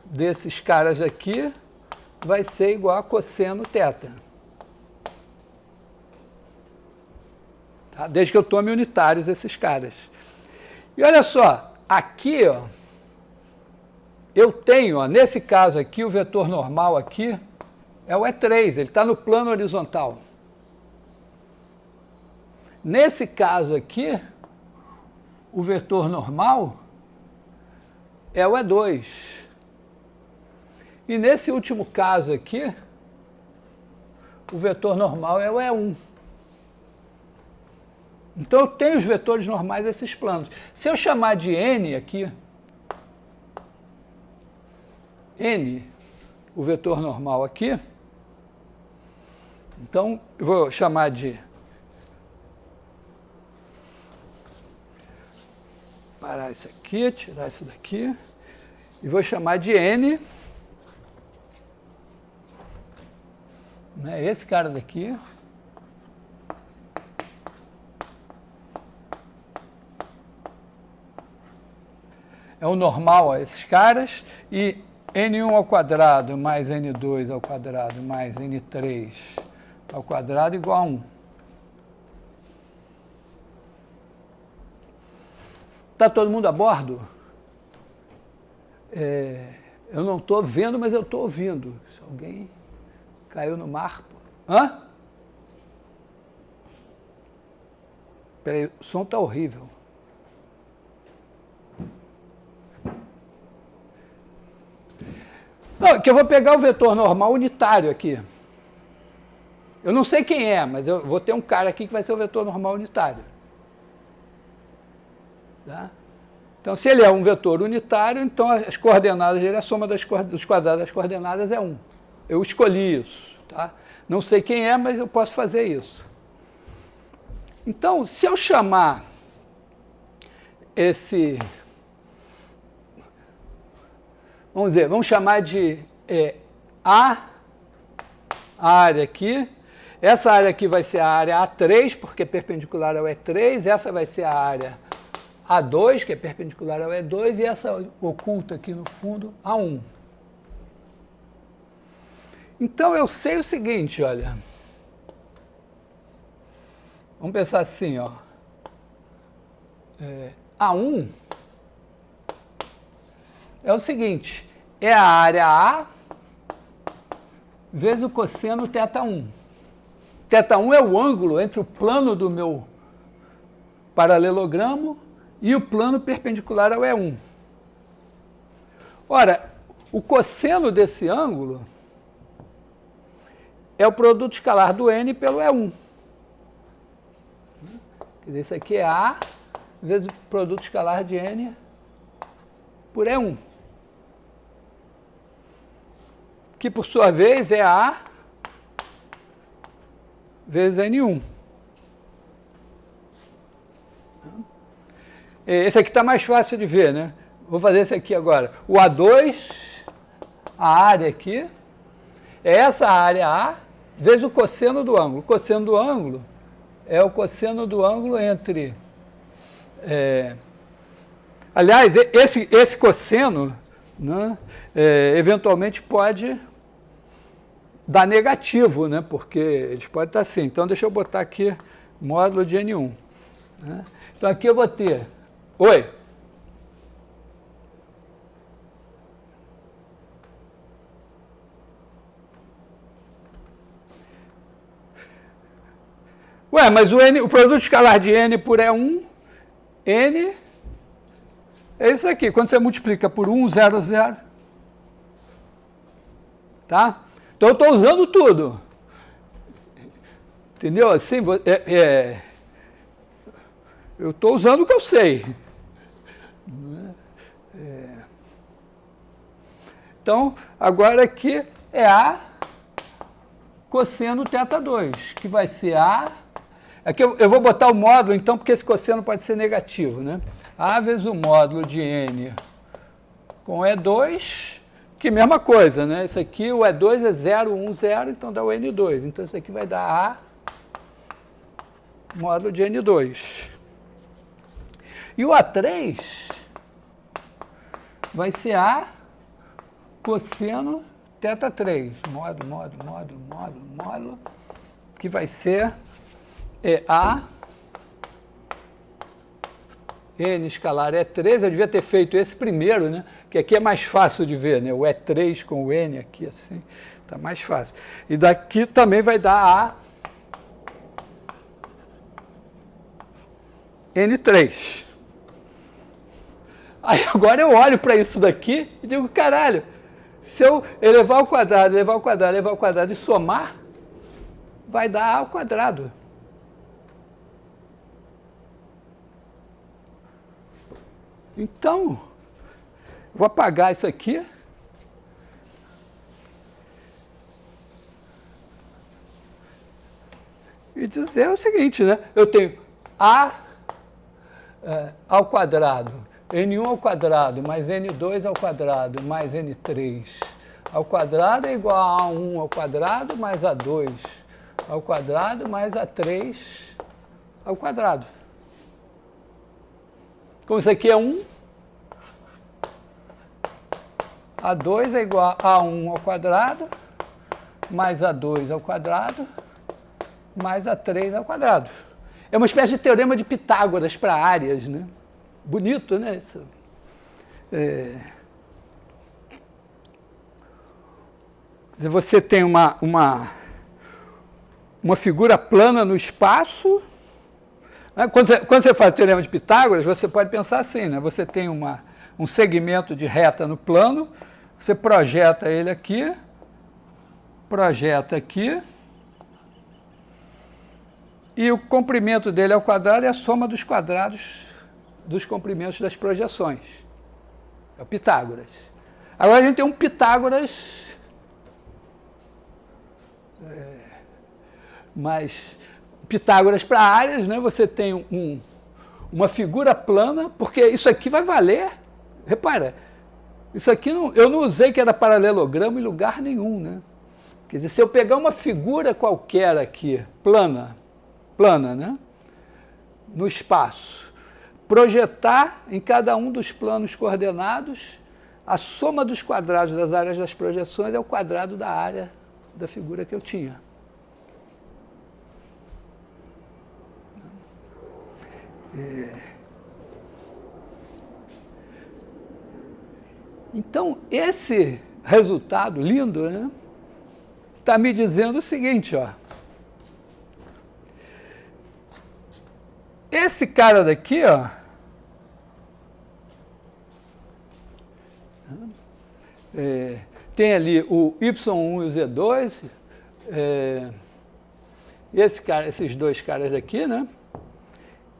desses caras aqui, vai ser igual a cosseno θ. Tá? Desde que eu tome unitários esses caras. E olha só, aqui, ó, eu tenho, ó, nesse caso aqui, o vetor normal aqui é o E3, ele está no plano horizontal. Nesse caso aqui, o vetor normal é o E2. E nesse último caso aqui, o vetor normal é o E1. Então eu tenho os vetores normais desses planos. Se eu chamar de N aqui, N, o vetor normal aqui, então eu vou chamar de... Parar isso aqui, tirar isso daqui, e vou chamar de N, né, esse cara daqui, é o normal a esses caras, e n1 ao quadrado mais n2 ao quadrado mais n3 ao quadrado igual a 1. Está todo mundo a bordo? Eu não estou vendo, mas eu estou ouvindo. Se alguém caiu no mar... Hã? Peraí, o som está horrível. Não, que eu vou pegar o vetor normal unitário aqui. Eu não sei quem é, mas eu vou ter um cara aqui que vai ser o vetor normal unitário. Tá? Então, se ele é um vetor unitário, então as coordenadas dele, a soma dos quadrados das coordenadas é 1. Eu escolhi isso. Tá? Não sei quem é, mas eu posso fazer isso. Então, se eu chamar esse... Vamos chamar de A área aqui. Essa área aqui vai ser a área A3, porque é perpendicular ao E3. Essa vai ser a área A2, que é perpendicular ao E2. E essa oculta aqui no fundo, A1. Então, eu sei o seguinte, olha. Vamos pensar assim, ó. A1 é o seguinte, é a área A vezes o cosseno θ1. θ1 é o ângulo entre o plano do meu paralelogramo e o plano perpendicular ao E1. Ora, o cosseno desse ângulo é o produto escalar do N pelo E1. Quer dizer, isso aqui é A vezes o produto escalar de N por E1. Que, por sua vez, é A vezes N1. Esse aqui está mais fácil de ver, né? Vou fazer esse aqui agora. O A2, a área aqui, é essa área A vezes o cosseno do ângulo. O cosseno do ângulo é o cosseno do ângulo entre... aliás, esse cosseno, né, eventualmente pode dar negativo, né, porque eles podem estar assim. Então, deixa eu botar aqui módulo de N1. Né? Então, aqui eu vou ter... Oi? Ué, mas o produto escalar de N por E1, N é isso aqui. Quando você multiplica por 1, 0, 0. Tá? Então, eu estou usando tudo. Entendeu? Assim, eu estou usando o que eu sei. Então, agora aqui é A cosseno θ2, que vai ser A... Aqui eu vou botar o módulo, então, porque esse cosseno pode ser negativo, né? A vezes o módulo de N com E2, que é a mesma coisa, né? Isso aqui, o E2 é 0, 1, 0, então dá o N2. Então, isso aqui vai dar A módulo de N2. E o A3 vai ser A cosseno θ3, módulo, que vai ser A N escalar E3. Eu devia ter feito esse primeiro, né? Que aqui é mais fácil de ver, né? O E3 com o N aqui, assim, tá mais fácil. E daqui também vai dar A N3. Aí agora eu olho para isso daqui e digo, caralho, se eu elevar ao quadrado, elevar ao quadrado, elevar ao quadrado e somar, vai dar A ao quadrado. Então, vou apagar isso aqui. E dizer o seguinte, né? Eu tenho A ao quadrado, N1 ao quadrado, mais N2 ao quadrado, mais N3 ao quadrado é igual a A1 ao quadrado, mais A2 ao quadrado, mais A3 ao quadrado. Como isso aqui é 1, A2 é igual a A1 ao quadrado, mais A2 ao quadrado, mais A3 ao quadrado. É uma espécie de teorema de Pitágoras para áreas, né? Bonito, né? Isso. Se você tem uma figura plana no espaço, né? Quando você faz o teorema de Pitágoras, você pode pensar assim, né? Você tem um segmento de reta no plano, você projeta ele aqui, projeta aqui, e o comprimento dele ao quadrado é a soma dos quadrados dos comprimentos das projeções. É o Pitágoras. Agora a gente tem um Pitágoras mas Pitágoras para áreas, né? Você tem uma figura plana, porque isso aqui vai valer. Repara, isso aqui eu não usei que era paralelogramo em lugar nenhum, né? Quer dizer, se eu pegar uma figura qualquer aqui, plana, né? No espaço, projetar em cada um dos planos coordenados, a soma dos quadrados das áreas das projeções é o quadrado da área da figura que eu tinha. Então, esse resultado lindo, né, está me dizendo o seguinte, ó. Esse cara daqui, ó, tem ali o Y1 e o Z2, esses dois caras daqui, né?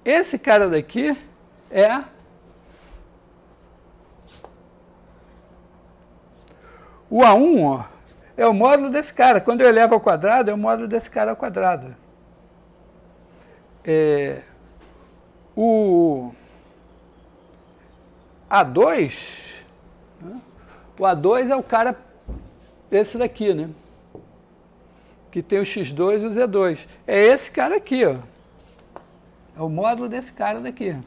Esse cara daqui é o A1, ó, é o módulo desse cara. Quando eu elevo ao quadrado, é o módulo desse cara ao quadrado. O A2, né? O A2 é o cara, esse daqui, né? Que tem o X2 e o Z2. É esse cara aqui, ó. É o módulo desse cara daqui.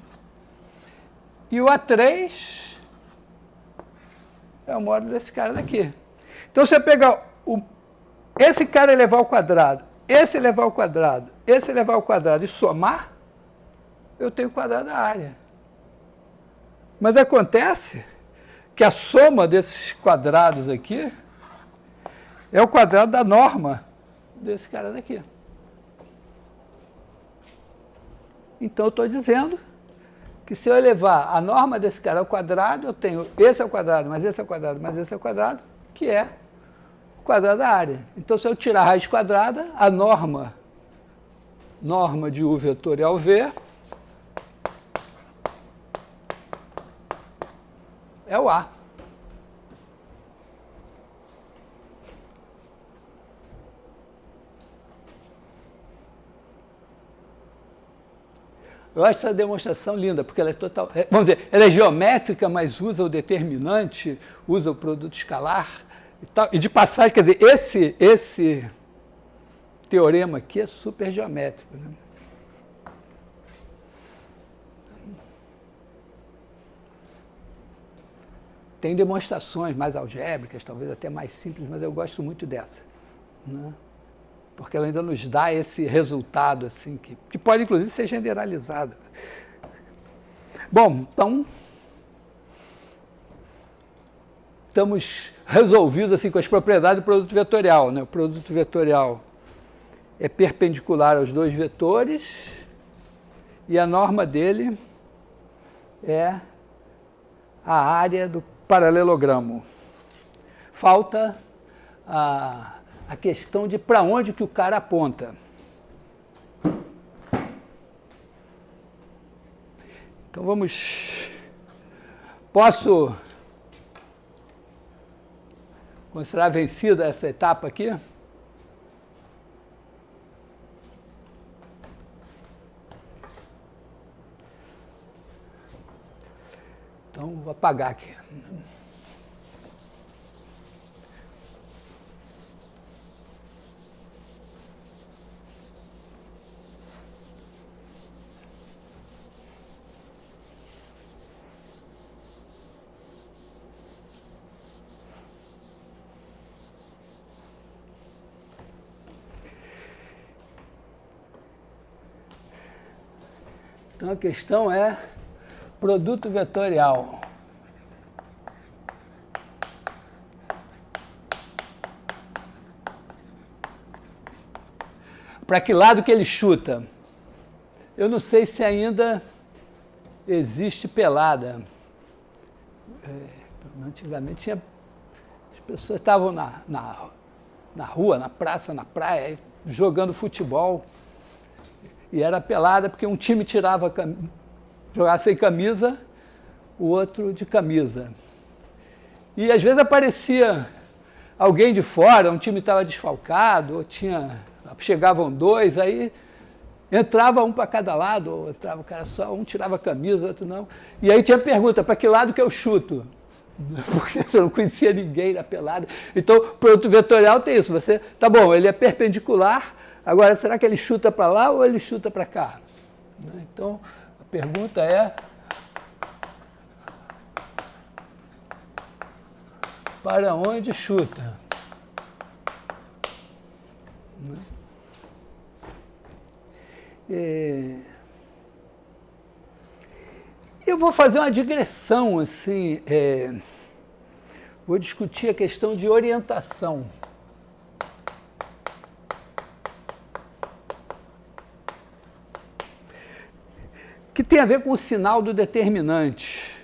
E o A3 é o módulo desse cara daqui. Então, se eu pegar esse cara elevar ao quadrado, esse elevar ao quadrado, esse elevar ao quadrado e somar, eu tenho o quadrado da área. Mas acontece que a soma desses quadrados aqui é o quadrado da norma desse cara daqui. Então, eu estou dizendo que se eu elevar a norma desse cara ao quadrado, eu tenho esse ao quadrado, mais esse ao quadrado, mais esse ao quadrado, que é o quadrado da área. Então, se eu tirar a raiz quadrada, a norma de U vetorial V é o A. Eu acho essa demonstração linda, porque ela é total... Vamos dizer, ela é geométrica, mas usa o determinante, usa o produto escalar e tal. E de passagem, quer dizer, esse teorema aqui é super geométrico, né? Tem demonstrações mais algébricas, talvez até mais simples, mas eu gosto muito dessa, né? Porque ela ainda nos dá esse resultado assim, que pode, inclusive, ser generalizado. Bom, então, estamos resolvidos assim, com as propriedades do produto vetorial, né? O produto vetorial é perpendicular aos dois vetores e a norma dele é a área do paralelogramo. Falta a questão de para onde que o cara aponta. Então vamos... Posso considerar vencida essa etapa aqui? Então vou apagar aqui. Então a questão é produto vetorial. Para que lado que ele chuta? Eu não sei se ainda existe pelada. Antigamente tinha, as pessoas estavam na rua, na praça, na praia, jogando futebol. E era pelada porque um time jogava sem camisa, o outro de camisa. E às vezes aparecia alguém de fora, um time estava desfalcado, ou chegavam dois, aí entrava um para cada lado, ou entrava o cara só, um tirava a camisa, outro não. E aí tinha pergunta, para que lado que eu chuto? Porque você não conhecia ninguém na pelada. Então, o produto vetorial tem isso. Você, tá bom, ele é perpendicular, agora será que ele chuta para lá ou ele chuta para cá? Então, a pergunta é: para onde chuta? Eu vou fazer uma digressão, assim, vou discutir a questão de orientação. Que tem a ver com o sinal do determinante.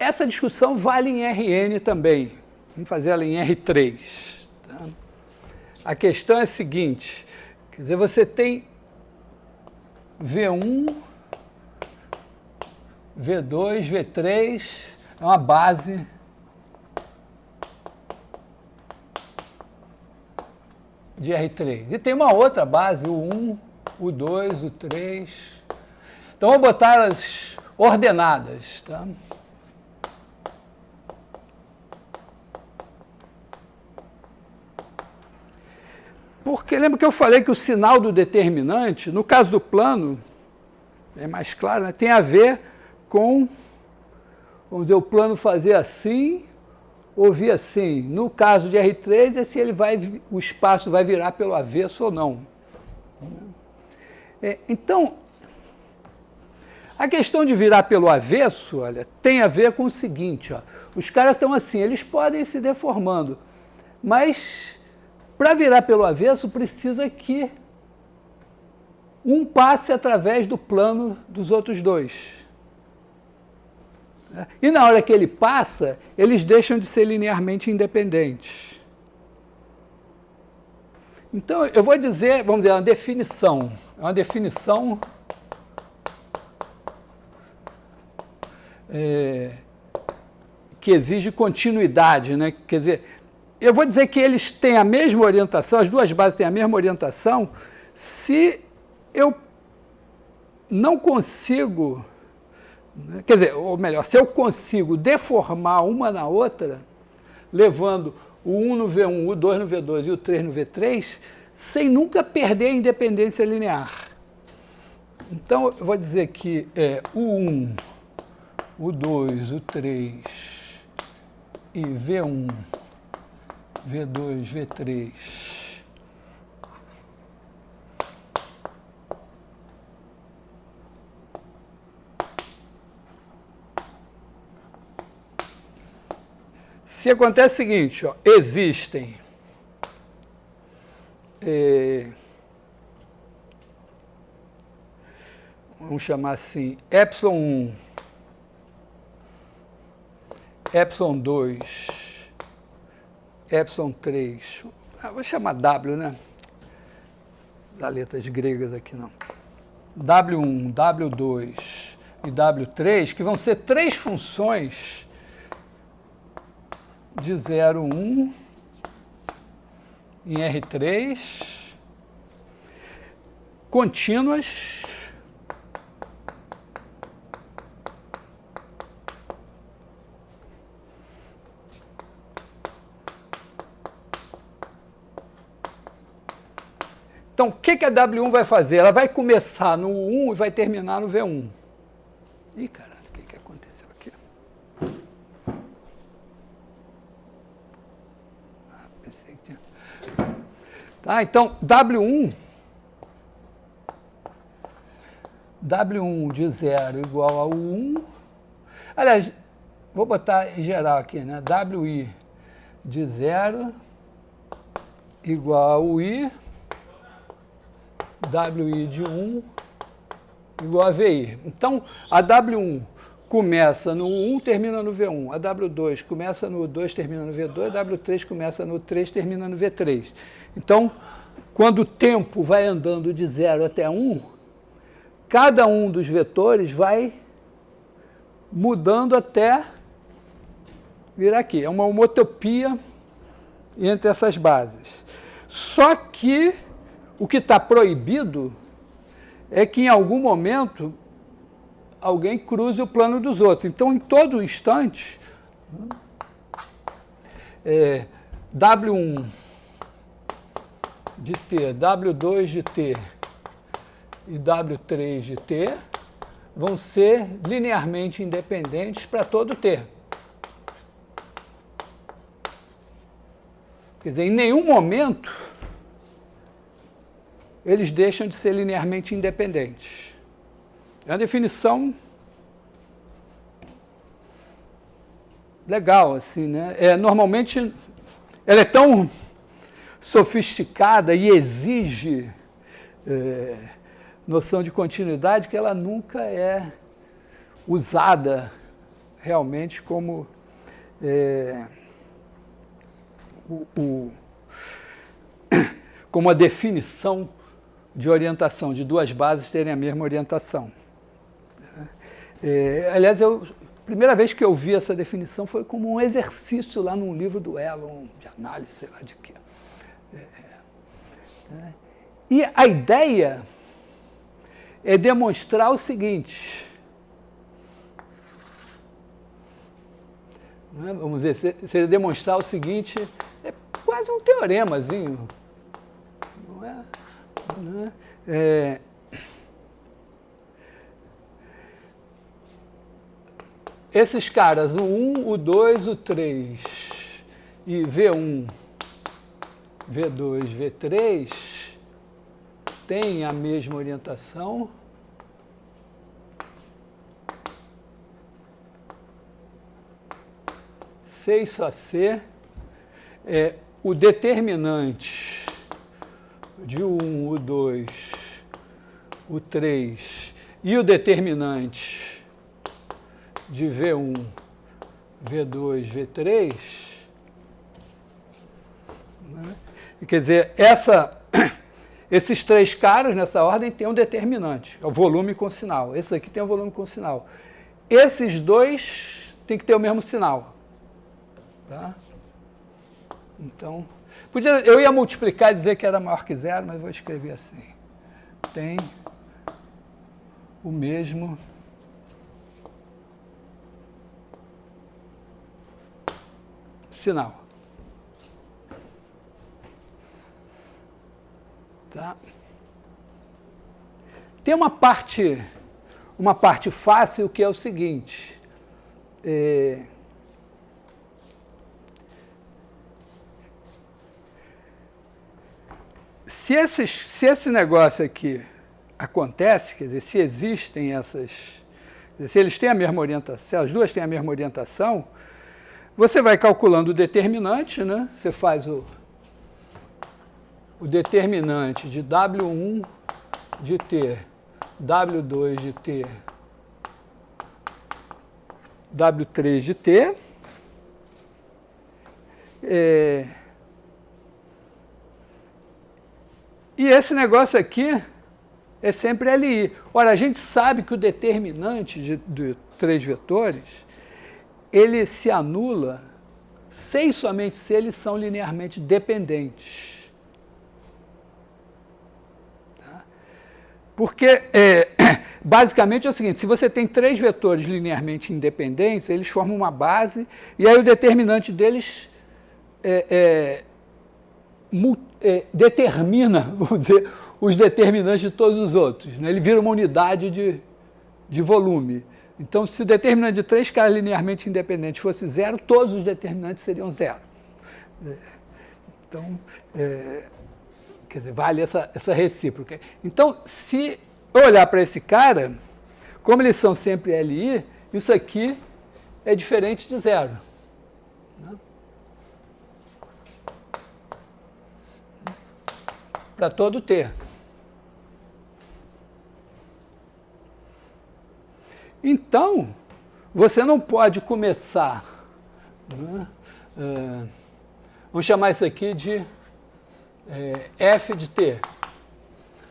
Essa discussão vale em Rn também. Vamos fazer ela em R3. Tá? A questão é a seguinte, quer dizer, você tem V1, V2, V3, é uma base de R3. E tem uma outra base, o 1, o 2, o 3. Então, vou botar elas ordenadas. Tá? Porque lembra que eu falei que o sinal do determinante, no caso do plano, é mais claro, né, tem a ver com, vamos dizer, o plano fazer assim ou vir assim. No caso de R3, é se o espaço vai virar pelo avesso ou não. Então, a questão de virar pelo avesso, olha, tem a ver com o seguinte, ó, os caras estão assim, eles podem ir se deformando, mas para virar pelo avesso, precisa que um passe através do plano dos outros dois. E na hora que ele passa, eles deixam de ser linearmente independentes. Então, eu vou dizer, vamos dizer, uma definição. É uma definição que exige continuidade, né? Quer dizer, eu vou dizer que eles têm a mesma orientação, as duas bases têm a mesma orientação, se eu não consigo, né, quer dizer, ou melhor, se eu consigo deformar uma na outra, levando o 1 no V1, o 2 no V2 e o 3 no V3, sem nunca perder a independência linear. Então, eu vou dizer que o 1, o 2, o 3 e V1, V2, V3. Se acontece o seguinte, ó, existem vamos chamar assim, epsilon 1, epsilon 2, epsilon 3, vou chamar W, né? As letras gregas aqui não. W1, W2 e W3, que vão ser três funções de 0, 1 em R3, contínuas, Então, o que a W1 vai fazer? Ela vai começar no 1 e vai terminar no V1. Ih, caralho, o que aconteceu aqui? Pensei que tinha... Tá, então, W1 de 0 igual ao 1. Aliás, vou botar em geral aqui, né? WI de 0 igual ao I, WI de 1 igual a VI. Então, a W1 começa no 1, termina no V1. A W2 começa no 2, termina no V2. A W3 começa no 3, termina no V3. Então, quando o tempo vai andando de 0 até 1, cada um dos vetores vai mudando até vir aqui. É uma homotopia entre essas bases. Só que o que está proibido é que em algum momento alguém cruze o plano dos outros. Então, em todo instante, W1 de T, W2 de T e W3 de T vão ser linearmente independentes para todo T. Quer dizer, em nenhum momento eles deixam de ser linearmente independentes. É uma definição legal, assim, né? Normalmente, ela é tão sofisticada e exige noção de continuidade que ela nunca é usada realmente como como a definição de orientação, de duas bases terem a mesma orientação. Aliás, a primeira vez que eu vi essa definição foi como um exercício lá num livro do Elon, de análise, sei lá de quê. E a ideia é demonstrar o seguinte, vamos dizer, seria demonstrar o seguinte, é quase um teoremazinho, não é? Esses caras, o 1, o 2, o 3 e V1, V2, V3 têm a mesma orientação. C só C, o determinante de U1, U2, U3 e o determinante de V1, V2, V3, né? Quer dizer, esses três caras nessa ordem têm um determinante, é o volume com sinal. Esse aqui tem o volume com sinal. Esses dois têm que ter o mesmo sinal. Tá? Então, eu ia multiplicar e dizer que era maior que zero, mas vou escrever assim. Tem o mesmo sinal. Tá? Tem uma parte fácil que é o seguinte. Se esse negócio aqui acontece, quer dizer, se existem essas... Se eles têm a mesma orientação, se as duas têm a mesma orientação, você vai calculando o determinante, né? Você faz o determinante de W1 de T, W2 de T, W3 de T. E esse negócio aqui é sempre LI. Ora, a gente sabe que o determinante de três vetores, ele se anula se e somente se eles são linearmente dependentes. Tá? Porque, basicamente, é o seguinte, se você tem três vetores linearmente independentes, eles formam uma base, e aí o determinante deles determina, vamos dizer, os determinantes de todos os outros, né? Ele vira uma unidade de volume. Então, se o determinante de 3 caras linearmente independentes fosse zero, todos os determinantes seriam zero. Então, quer dizer, vale essa recíproca. Então, se eu olhar para esse cara, como eles são sempre LI, isso aqui é diferente de zero. Né? Para todo T. Então, você não pode começar, né, vamos chamar isso aqui de f de t.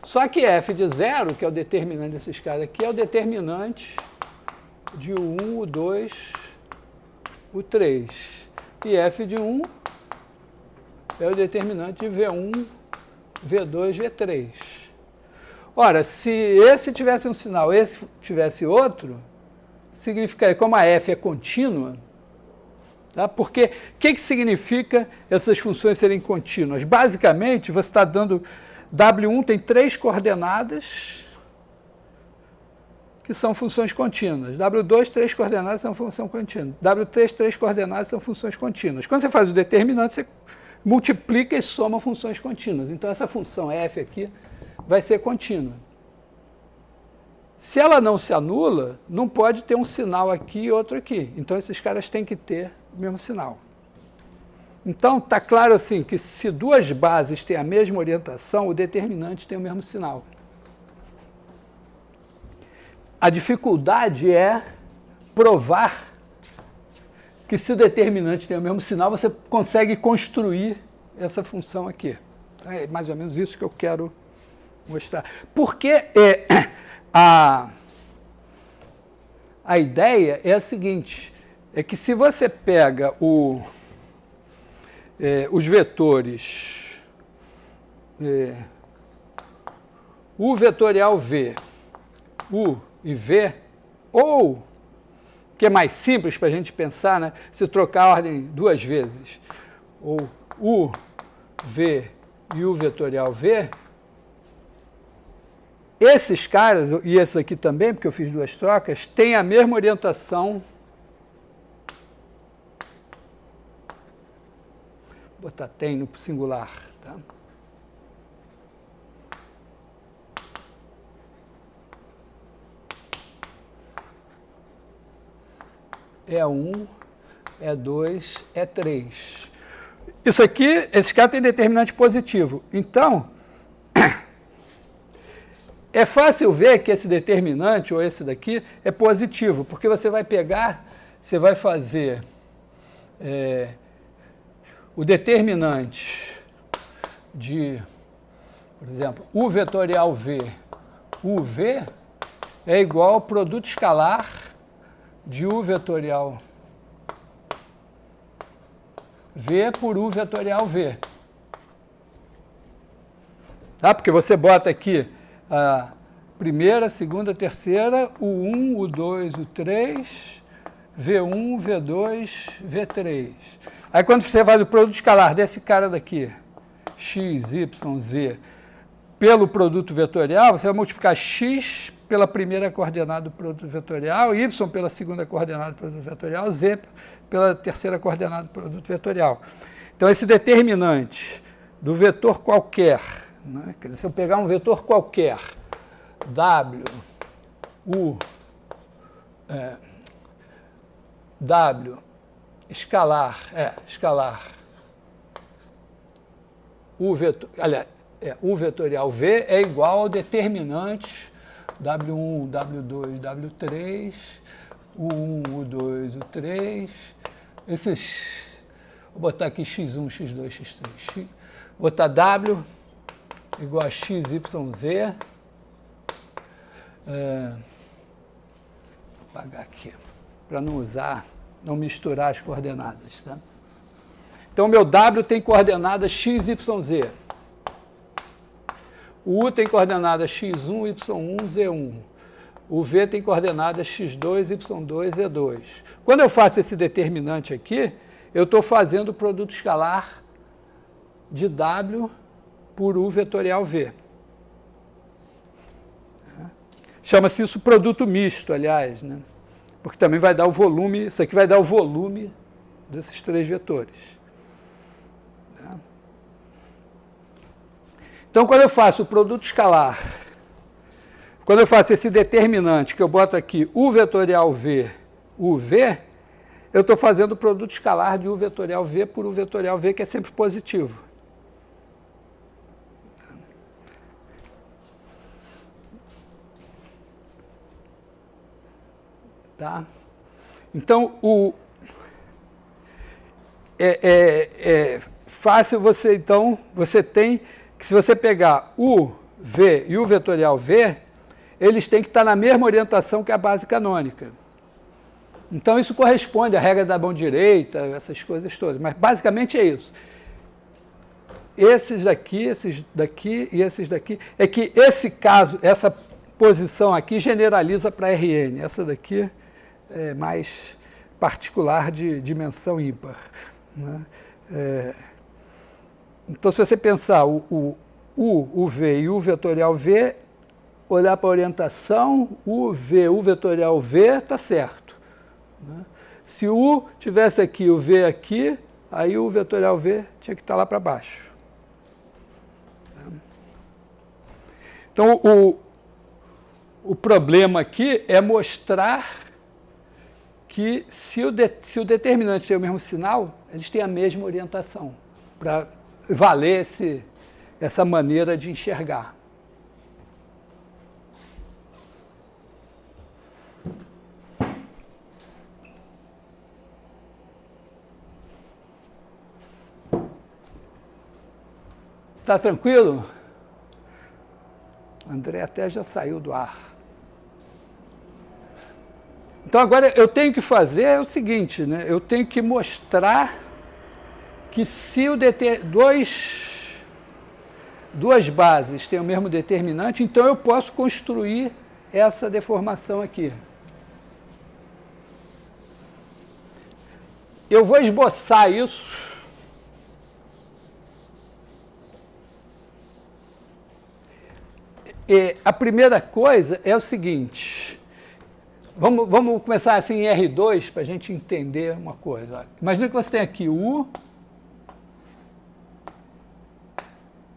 Só que f de zero, que é o determinante desses caras aqui, é o determinante de o1, o 2, o 3. E f de 1 é o determinante de v1, v2, v3. Ora, se esse tivesse um sinal, esse tivesse outro, significaria, como a f é contínua, tá? Porque o que significa essas funções serem contínuas? Basicamente, você está dando, W1 tem 3 coordenadas que são funções contínuas. W2, 3 coordenadas são função contínua. W3, 3 coordenadas são funções contínuas. Quando você faz o determinante, você multiplica e soma funções contínuas. Então, essa função f aqui vai ser contínua. Se ela não se anula, não pode ter um sinal aqui e outro aqui. Então, esses caras têm que ter o mesmo sinal. Então, está claro assim que se duas bases têm a mesma orientação, o determinante tem o mesmo sinal. A dificuldade é provar que se o determinante tem o mesmo sinal, você consegue construir essa função aqui. É mais ou menos isso que eu quero mostrar. Porque a ideia é a seguinte, é que se você pega os vetores U vetorial V, U e V, ou, que é mais simples para a gente pensar, né, se trocar a ordem duas vezes, ou U, V e U vetorial V, esses caras, e esse aqui também, porque eu fiz duas trocas, têm a mesma orientação. Vou botar tem no singular. Tá? É 1, é 2, é 3. Isso aqui, esse cara tem determinante positivo. Então, é fácil ver que esse determinante, ou esse daqui, é positivo, porque você vai pegar, você vai fazer o determinante de, por exemplo, U vetorial V, UV, é igual ao produto escalar de U vetorial V por U vetorial V. Tá? Porque você bota aqui a primeira, segunda, terceira, o 1, o 2, o 3, V1, V2, V3. Aí quando você faz o produto escalar desse cara daqui, x, y, z, pelo produto vetorial, você vai multiplicar x pela primeira coordenada do produto vetorial, y pela segunda coordenada do produto vetorial, z pela terceira coordenada do produto vetorial. Então, esse determinante do vetor qualquer, né? Quer dizer, se eu pegar um vetor qualquer, W, U, W, escalar, U vetor, aliás, U vetorial V é igual ao determinante W1, W2, W3, U1, U2, U3, esses, vou botar aqui x1, x2, x3, vou botar W igual a x, y, z, vou apagar aqui, para não misturar as coordenadas, tá? Então, meu W tem coordenadas x, y, z. O U tem coordenadas x1, y1, z1. O V tem coordenadas x2, y2, z2. Quando eu faço esse determinante aqui, eu estou fazendo o produto escalar de W por U vetorial V. Chama-se isso produto misto, aliás, né? Porque também vai dar o volume, isso aqui vai dar o volume desses 3 vetores. Então, quando eu faço o produto escalar, quando eu faço esse determinante, que eu boto aqui U vetorial V, UV, eu estou fazendo o produto escalar de U vetorial V por U vetorial V, que é sempre positivo. Tá? Então, é fácil você, então, você tem que se você pegar U, V e U vetorial V, eles têm que estar na mesma orientação que a base canônica. Então, isso corresponde à regra da mão direita, essas coisas todas. Mas, basicamente, é isso. Esses daqui e esses daqui. É que esse caso, essa posição aqui, generaliza para RN. Essa daqui é mais particular de dimensão ímpar. Né? Então, se você pensar o V e U vetorial V, olhar para a orientação, U vetorial V, está certo. Né? Se o U tivesse aqui, o V aqui, aí o vetorial V tinha que estar lá para baixo. Então, o problema aqui é mostrar que se o determinante tem o mesmo sinal, eles têm a mesma orientação, para valer essa maneira de enxergar. Tá tranquilo? André até já saiu do ar. Então, agora eu tenho que fazer o seguinte, né? Eu tenho que mostrar que se duas bases têm o mesmo determinante, então eu posso construir essa deformação aqui. Eu vou esboçar isso. E a primeira coisa é o seguinte, vamos começar assim em R2 para a gente entender uma coisa. Imagina que você tem aqui U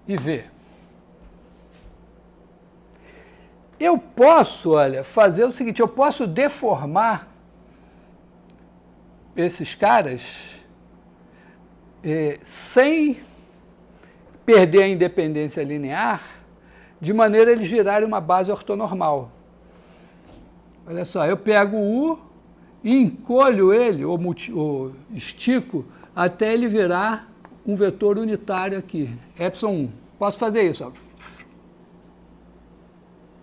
e V. Eu posso, olha, fazer o seguinte, eu posso deformar esses caras sem perder a independência linear, de maneira a eles virarem uma base ortonormal. Olha só, eu pego o U e encolho ele, ou estico, até ele virar um vetor unitário aqui, epsilon 1. Posso fazer isso, ó.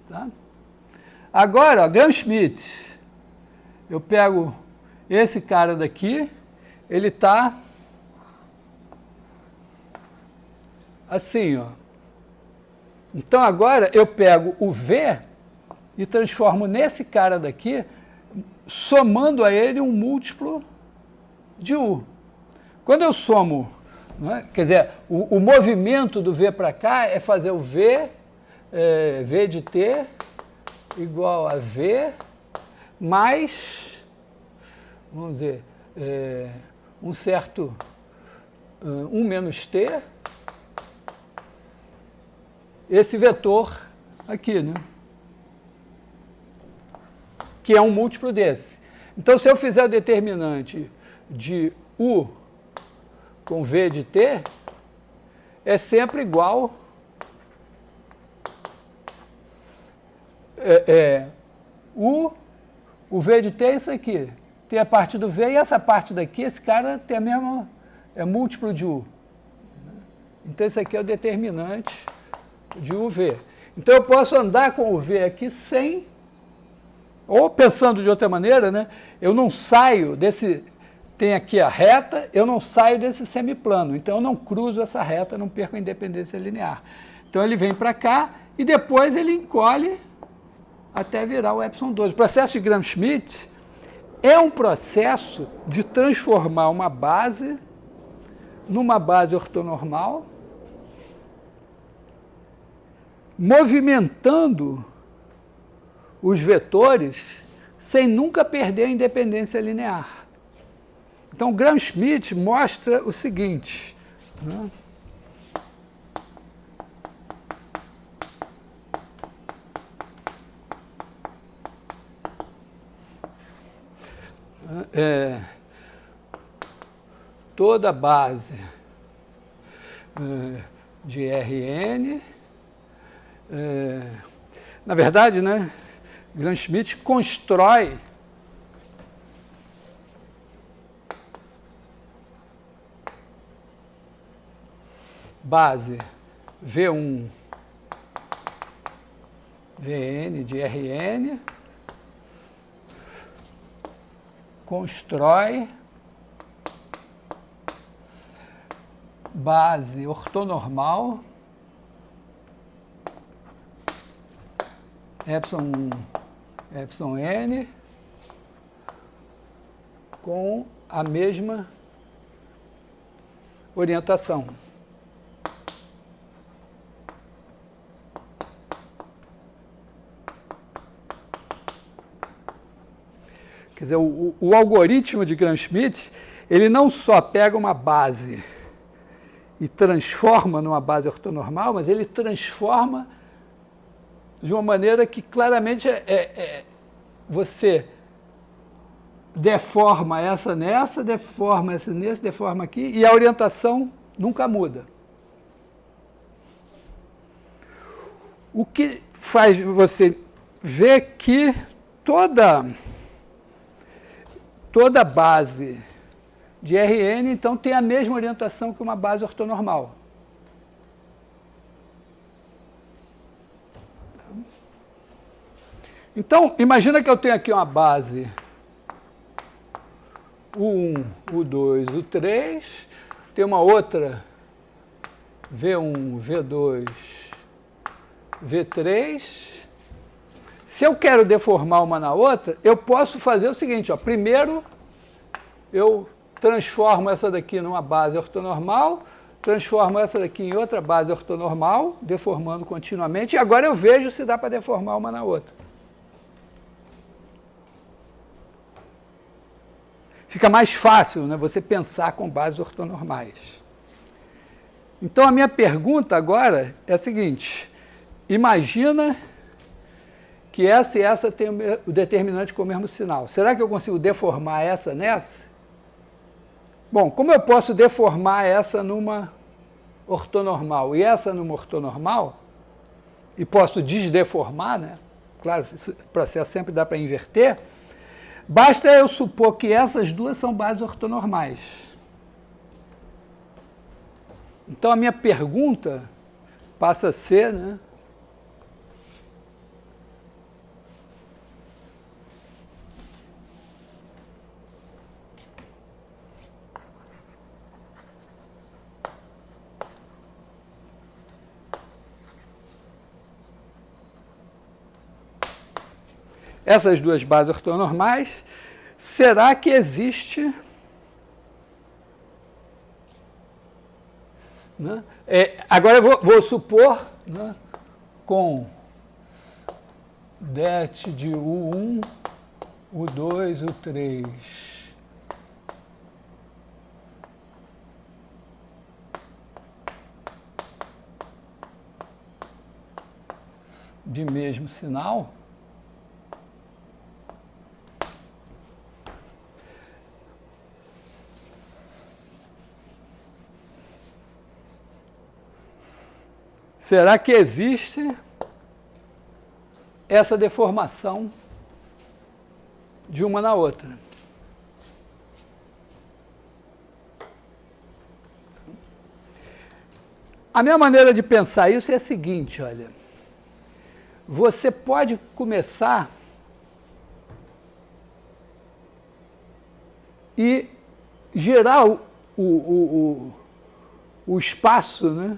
Tá? Agora, ó, Gram-Schmidt, eu pego esse cara daqui, ele está assim, ó. Então, agora eu pego o V e transformo nesse cara daqui, somando a ele um múltiplo de U. Quando eu somo, né, quer dizer, o movimento do V para cá é fazer o V de T igual a V mais, vamos dizer, um certo 1 menos T, esse vetor aqui, né? Que é um múltiplo desse. Então, se eu fizer o determinante de U com V de T, é sempre igual o V de T é isso aqui. Tem a parte do V e essa parte daqui, esse cara tem a mesma, é múltiplo de U. Então, esse aqui é o determinante de UV. Então, eu posso andar com o V aqui sem, ou pensando de outra maneira, né? Eu não saio desse, tem aqui a reta, eu não saio desse semiplano, então eu não cruzo essa reta, não perco a independência linear. Então, ele vem para cá e depois ele encolhe até virar o epsilon 2. O processo de Gram-Schmidt é um processo de transformar uma base numa base ortonormal, movimentando os vetores sem nunca perder a independência linear. Então, Gram-Schmidt mostra o seguinte, né? Toda base de Rn, na verdade, né, Gram-Schmidt constrói base V1 Vn de Rn, constrói base ortonormal epsilon n com a mesma orientação. Quer dizer, o algoritmo de Gram-Schmidt, ele não só pega uma base e transforma numa base ortonormal, mas ele transforma de uma maneira que claramente você deforma essa nessa, deforma essa nesse, deforma aqui, e a orientação nunca muda. O que faz você ver que toda base de Rn, então, tem a mesma orientação que uma base ortonormal. Então, imagina que eu tenho aqui uma base U1, U2, U3, tem uma outra V1, V2, V3. Se eu quero deformar uma na outra, eu posso fazer o seguinte, ó, primeiro eu transformo essa daqui numa base ortonormal, transformo essa daqui em outra base ortonormal, deformando continuamente, e agora eu vejo se dá para deformar uma na outra. Fica mais fácil, né, você pensar com bases ortonormais. Então, a minha pergunta agora é a seguinte, imagina que essa e essa tem o determinante com o mesmo sinal. Será que eu consigo deformar essa nessa? Bom, como eu posso deformar essa numa ortonormal e essa numa ortonormal, e posso desdeformar, né? Claro, esse processo sempre dá para inverter, basta eu supor que essas duas são bases ortonormais. Então, a minha pergunta passa a ser, né? Essas duas bases ortonormais, será que existe, né? Agora eu vou supor, né, com det de U1, U2, U3, de mesmo sinal, será que existe essa deformação de uma na outra? A minha maneira de pensar isso é a seguinte, olha, você pode começar e gerar o espaço, né,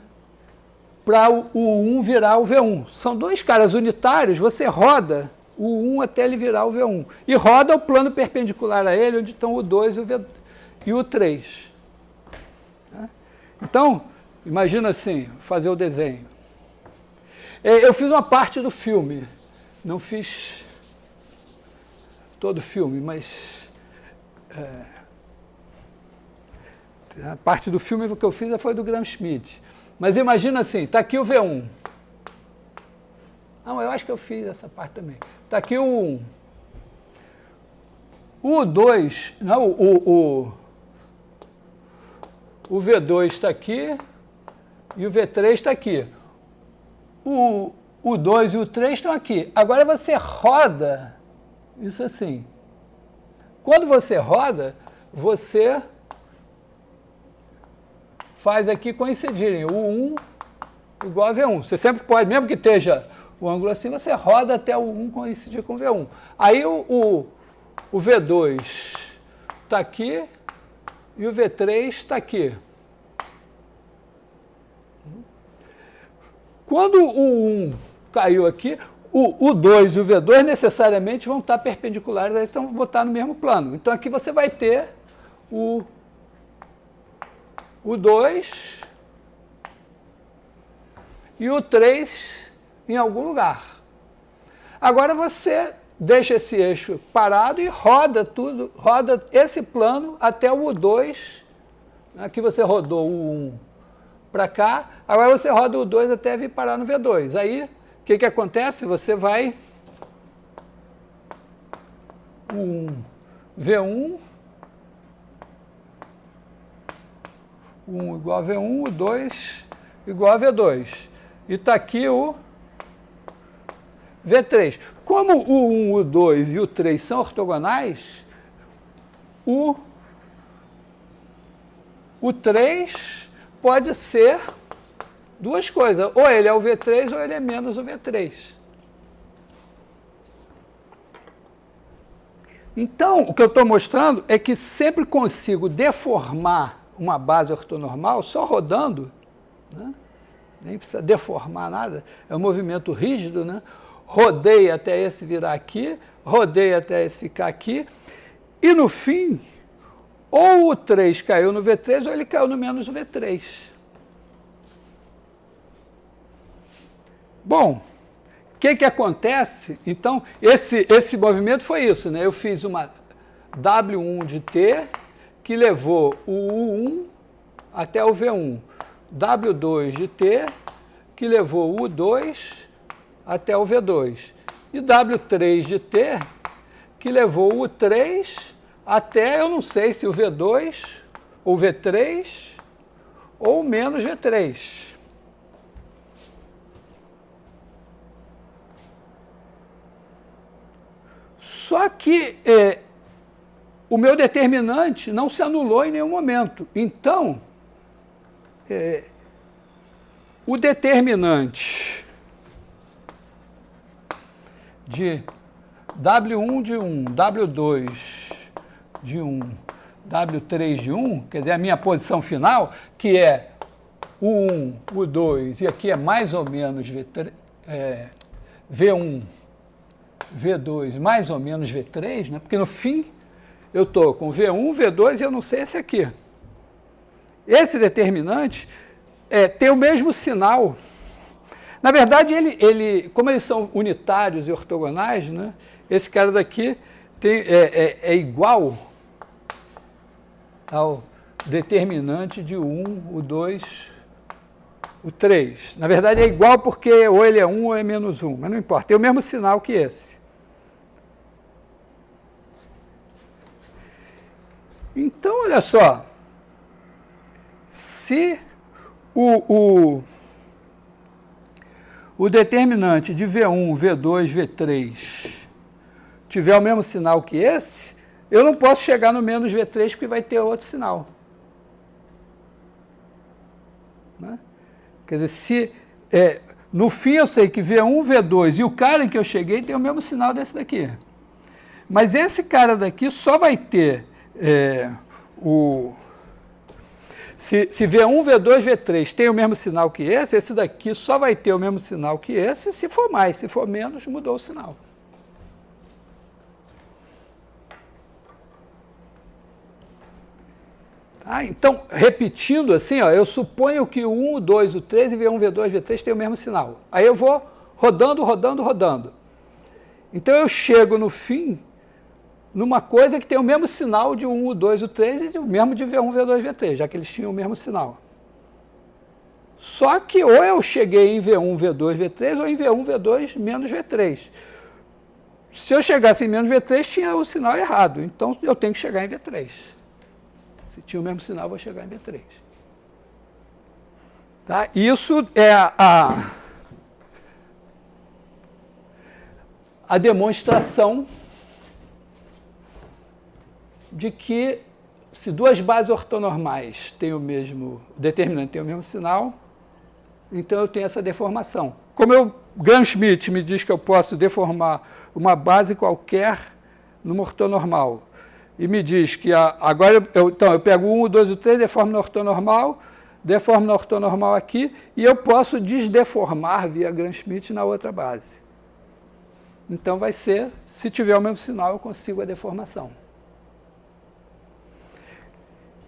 para o U1 virar o V1. São dois caras unitários, você roda o U1 até ele virar o V1. E roda o plano perpendicular a ele, onde estão o 2 e o 3. Então, imagina assim, fazer o desenho. Eu fiz uma parte do filme, não fiz todo filme, mas a parte do filme que eu fiz foi do Gram-Schmidt. Mas imagina assim, está aqui o V1. Não, eu acho que eu fiz essa parte também. Está aqui o 1. O 2, não, o V2 está aqui e o V3 está aqui. O 2 e o 3 estão aqui. Agora você roda isso assim. Quando você roda, você faz aqui coincidirem o 1 igual a V1. Você sempre pode, mesmo que esteja o ângulo assim, você roda até o 1 coincidir com o V1. Aí o V2 está aqui e o V3 está aqui. Quando o 1 caiu aqui, o 2 e o V2 necessariamente vão estar perpendiculares, aí vão estar no mesmo plano. Então aqui você vai ter o 2 e o 3 em algum lugar. Agora você deixa esse eixo parado e roda tudo, roda esse plano até o 2. Aqui você rodou o 1 para cá, agora você roda o 2 até vir parar no V2. Aí, o que acontece? Você vai o V1, 1 igual a V1, o 2 igual a V2. E está aqui o V3. Como o 1, o 2 e o 3 são ortogonais, o 3 pode ser duas coisas. Ou ele é o V3 ou ele é menos o V3. Então, o que eu estou mostrando é que sempre consigo deformar uma base ortonormal só rodando, né? Nem precisa deformar nada, é um movimento rígido, né? Rodei até esse virar aqui, rodei até esse ficar aqui, e no fim, ou o 3 caiu no V3 ou ele caiu no menos o V3. Bom, o que acontece? Então, esse movimento foi isso, né? Eu fiz uma W1 de T que levou o U1 até o V1. W2 de T que levou o U2 até o V2. E W3 de T que levou o U3 até, eu não sei se o V2 ou V3 ou menos V3. Só que o meu determinante não se anulou em nenhum momento. Então, o determinante de W1 de 1, W2 de 1, W3 de 1, quer dizer, a minha posição final, que é o 1, o 2, e aqui é mais ou menos V1, V2, mais ou menos V3, né? Porque no fim eu estou com V1, V2 e eu não sei esse aqui. Esse determinante tem o mesmo sinal. Na verdade, como eles são unitários e ortogonais, né? Esse cara daqui é igual ao determinante de 1, o 2, o 3. Na verdade, é igual porque ou ele é 1 ou é menos 1, mas não importa, tem o mesmo sinal que esse. Então, olha só, se o determinante de V1, V2, V3 tiver o mesmo sinal que esse, eu não posso chegar no menos V3 porque vai ter outro sinal. Né? Quer dizer, no fim eu sei que V1, V2 e o cara em que eu cheguei tem o mesmo sinal desse daqui. Mas esse cara daqui só vai ter se V1, V2, V3 tem o mesmo sinal que esse daqui só vai ter o mesmo sinal que esse se for mais, se for menos, mudou o sinal. Tá? Então, repetindo assim, ó, eu suponho que o 1, o 2, o 3 e V1, V2, V3 tem o mesmo sinal. Aí eu vou rodando, rodando, rodando. Então eu chego no fim numa coisa que tem o mesmo sinal de 1, o 2, o 3 e o mesmo de V1, V2, V3, já que eles tinham o mesmo sinal. Só que ou eu cheguei em V1, V2, V3 ou em V1, V2 menos V3. Se eu chegasse em menos V3, tinha o sinal errado. Então, eu tenho que chegar em V3. Se tinha o mesmo sinal, eu vou chegar em V3. Tá? Isso é a demonstração de que se duas bases ortonormais têm o mesmo determinante, têm o mesmo sinal, então eu tenho essa deformação. Como Gram-Schmidt me diz que eu posso deformar uma base qualquer numa ortonormal, e me diz que agora então eu pego o 1, o 2, o 3, deformo na ortonormal aqui, e eu posso desdeformar via Gram-Schmidt na outra base. Então vai ser, se tiver o mesmo sinal, eu consigo a deformação.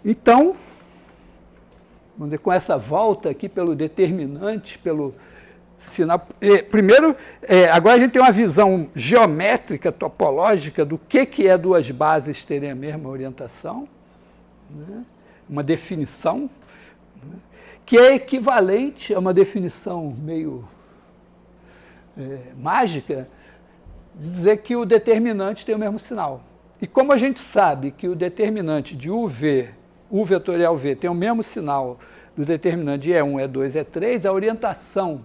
Então, vamos dizer, com essa volta aqui pelo determinante, pelo sinal. Primeiro, agora a gente tem uma visão geométrica, topológica do que é duas bases terem a mesma orientação, né? Uma definição, né? Que é equivalente a uma definição meio mágica, de dizer que o determinante tem o mesmo sinal. E como a gente sabe que o determinante de U vetorial V tem o mesmo sinal do determinante de E1, E2, E3, a orientação.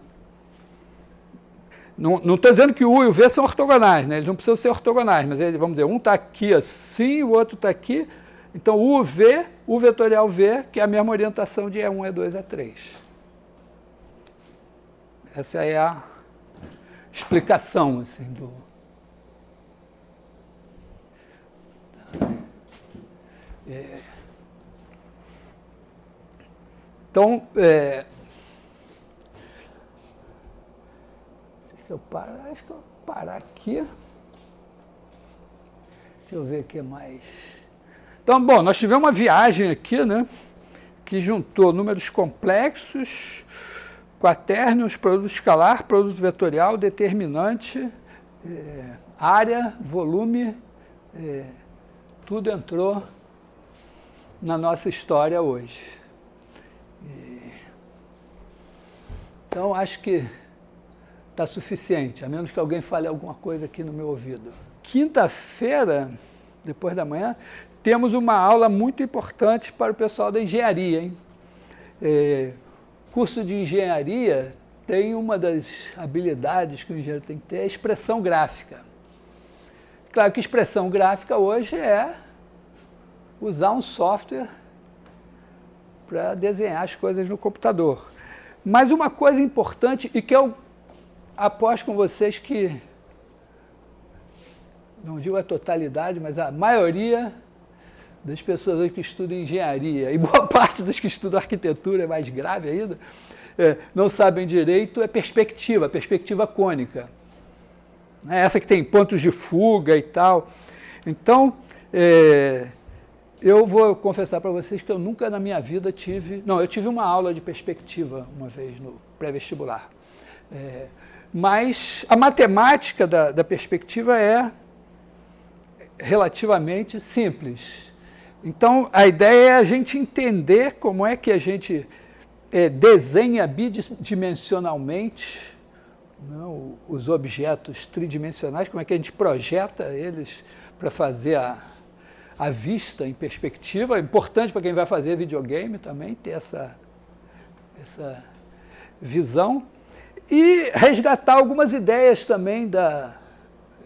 Não estou dizendo que o U e o V são ortogonais, né? Eles não precisam ser ortogonais, mas vamos dizer, um está aqui assim, o outro está aqui. Então, U vetorial V, que é a mesma orientação de E1, E2, E3. Essa é a explicação assim, do... Então, se eu parar, acho que eu vou parar aqui. Deixa eu ver o que mais. Então, bom, nós tivemos uma viagem aqui, né, que juntou números complexos, quaternions, produto escalar, produto vetorial, determinante, área, volume, tudo entrou na nossa história hoje. Então, acho que está suficiente, a menos que alguém fale alguma coisa aqui no meu ouvido. Quinta-feira, depois da manhã, temos uma aula muito importante para o pessoal da engenharia, hein? Curso de engenharia tem uma das habilidades que o engenheiro tem que ter, é a expressão gráfica. Claro que expressão gráfica hoje é usar um software para desenhar as coisas no computador. Mas uma coisa importante, e que eu aposto com vocês que, não digo a totalidade, mas a maioria das pessoas hoje que estudam engenharia, e boa parte das que estudam arquitetura, é mais grave ainda, não sabem direito, é perspectiva cônica. Essa que tem pontos de fuga e tal. Então, eu vou confessar para vocês que eu nunca na minha vida tive... Não, eu tive uma aula de perspectiva uma vez no pré-vestibular. Mas a matemática da perspectiva é relativamente simples. Então, a ideia é a gente entender como é que a gente desenha bidimensionalmente, não, os objetos tridimensionais, como é que a gente projeta eles para fazer a vista em perspectiva. É importante para quem vai fazer videogame também ter essa visão. E resgatar algumas ideias também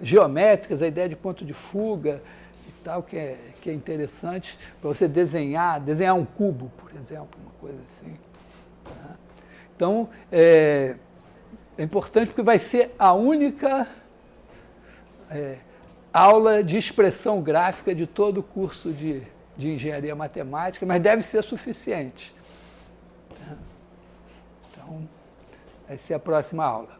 geométricas, a ideia de ponto de fuga e tal, que é interessante para você desenhar um cubo, por exemplo, uma coisa assim. Tá? Então, é importante porque vai ser a única aula de expressão gráfica de todo o curso de engenharia matemática, mas deve ser suficiente. Tá? Então, vai ser a próxima aula.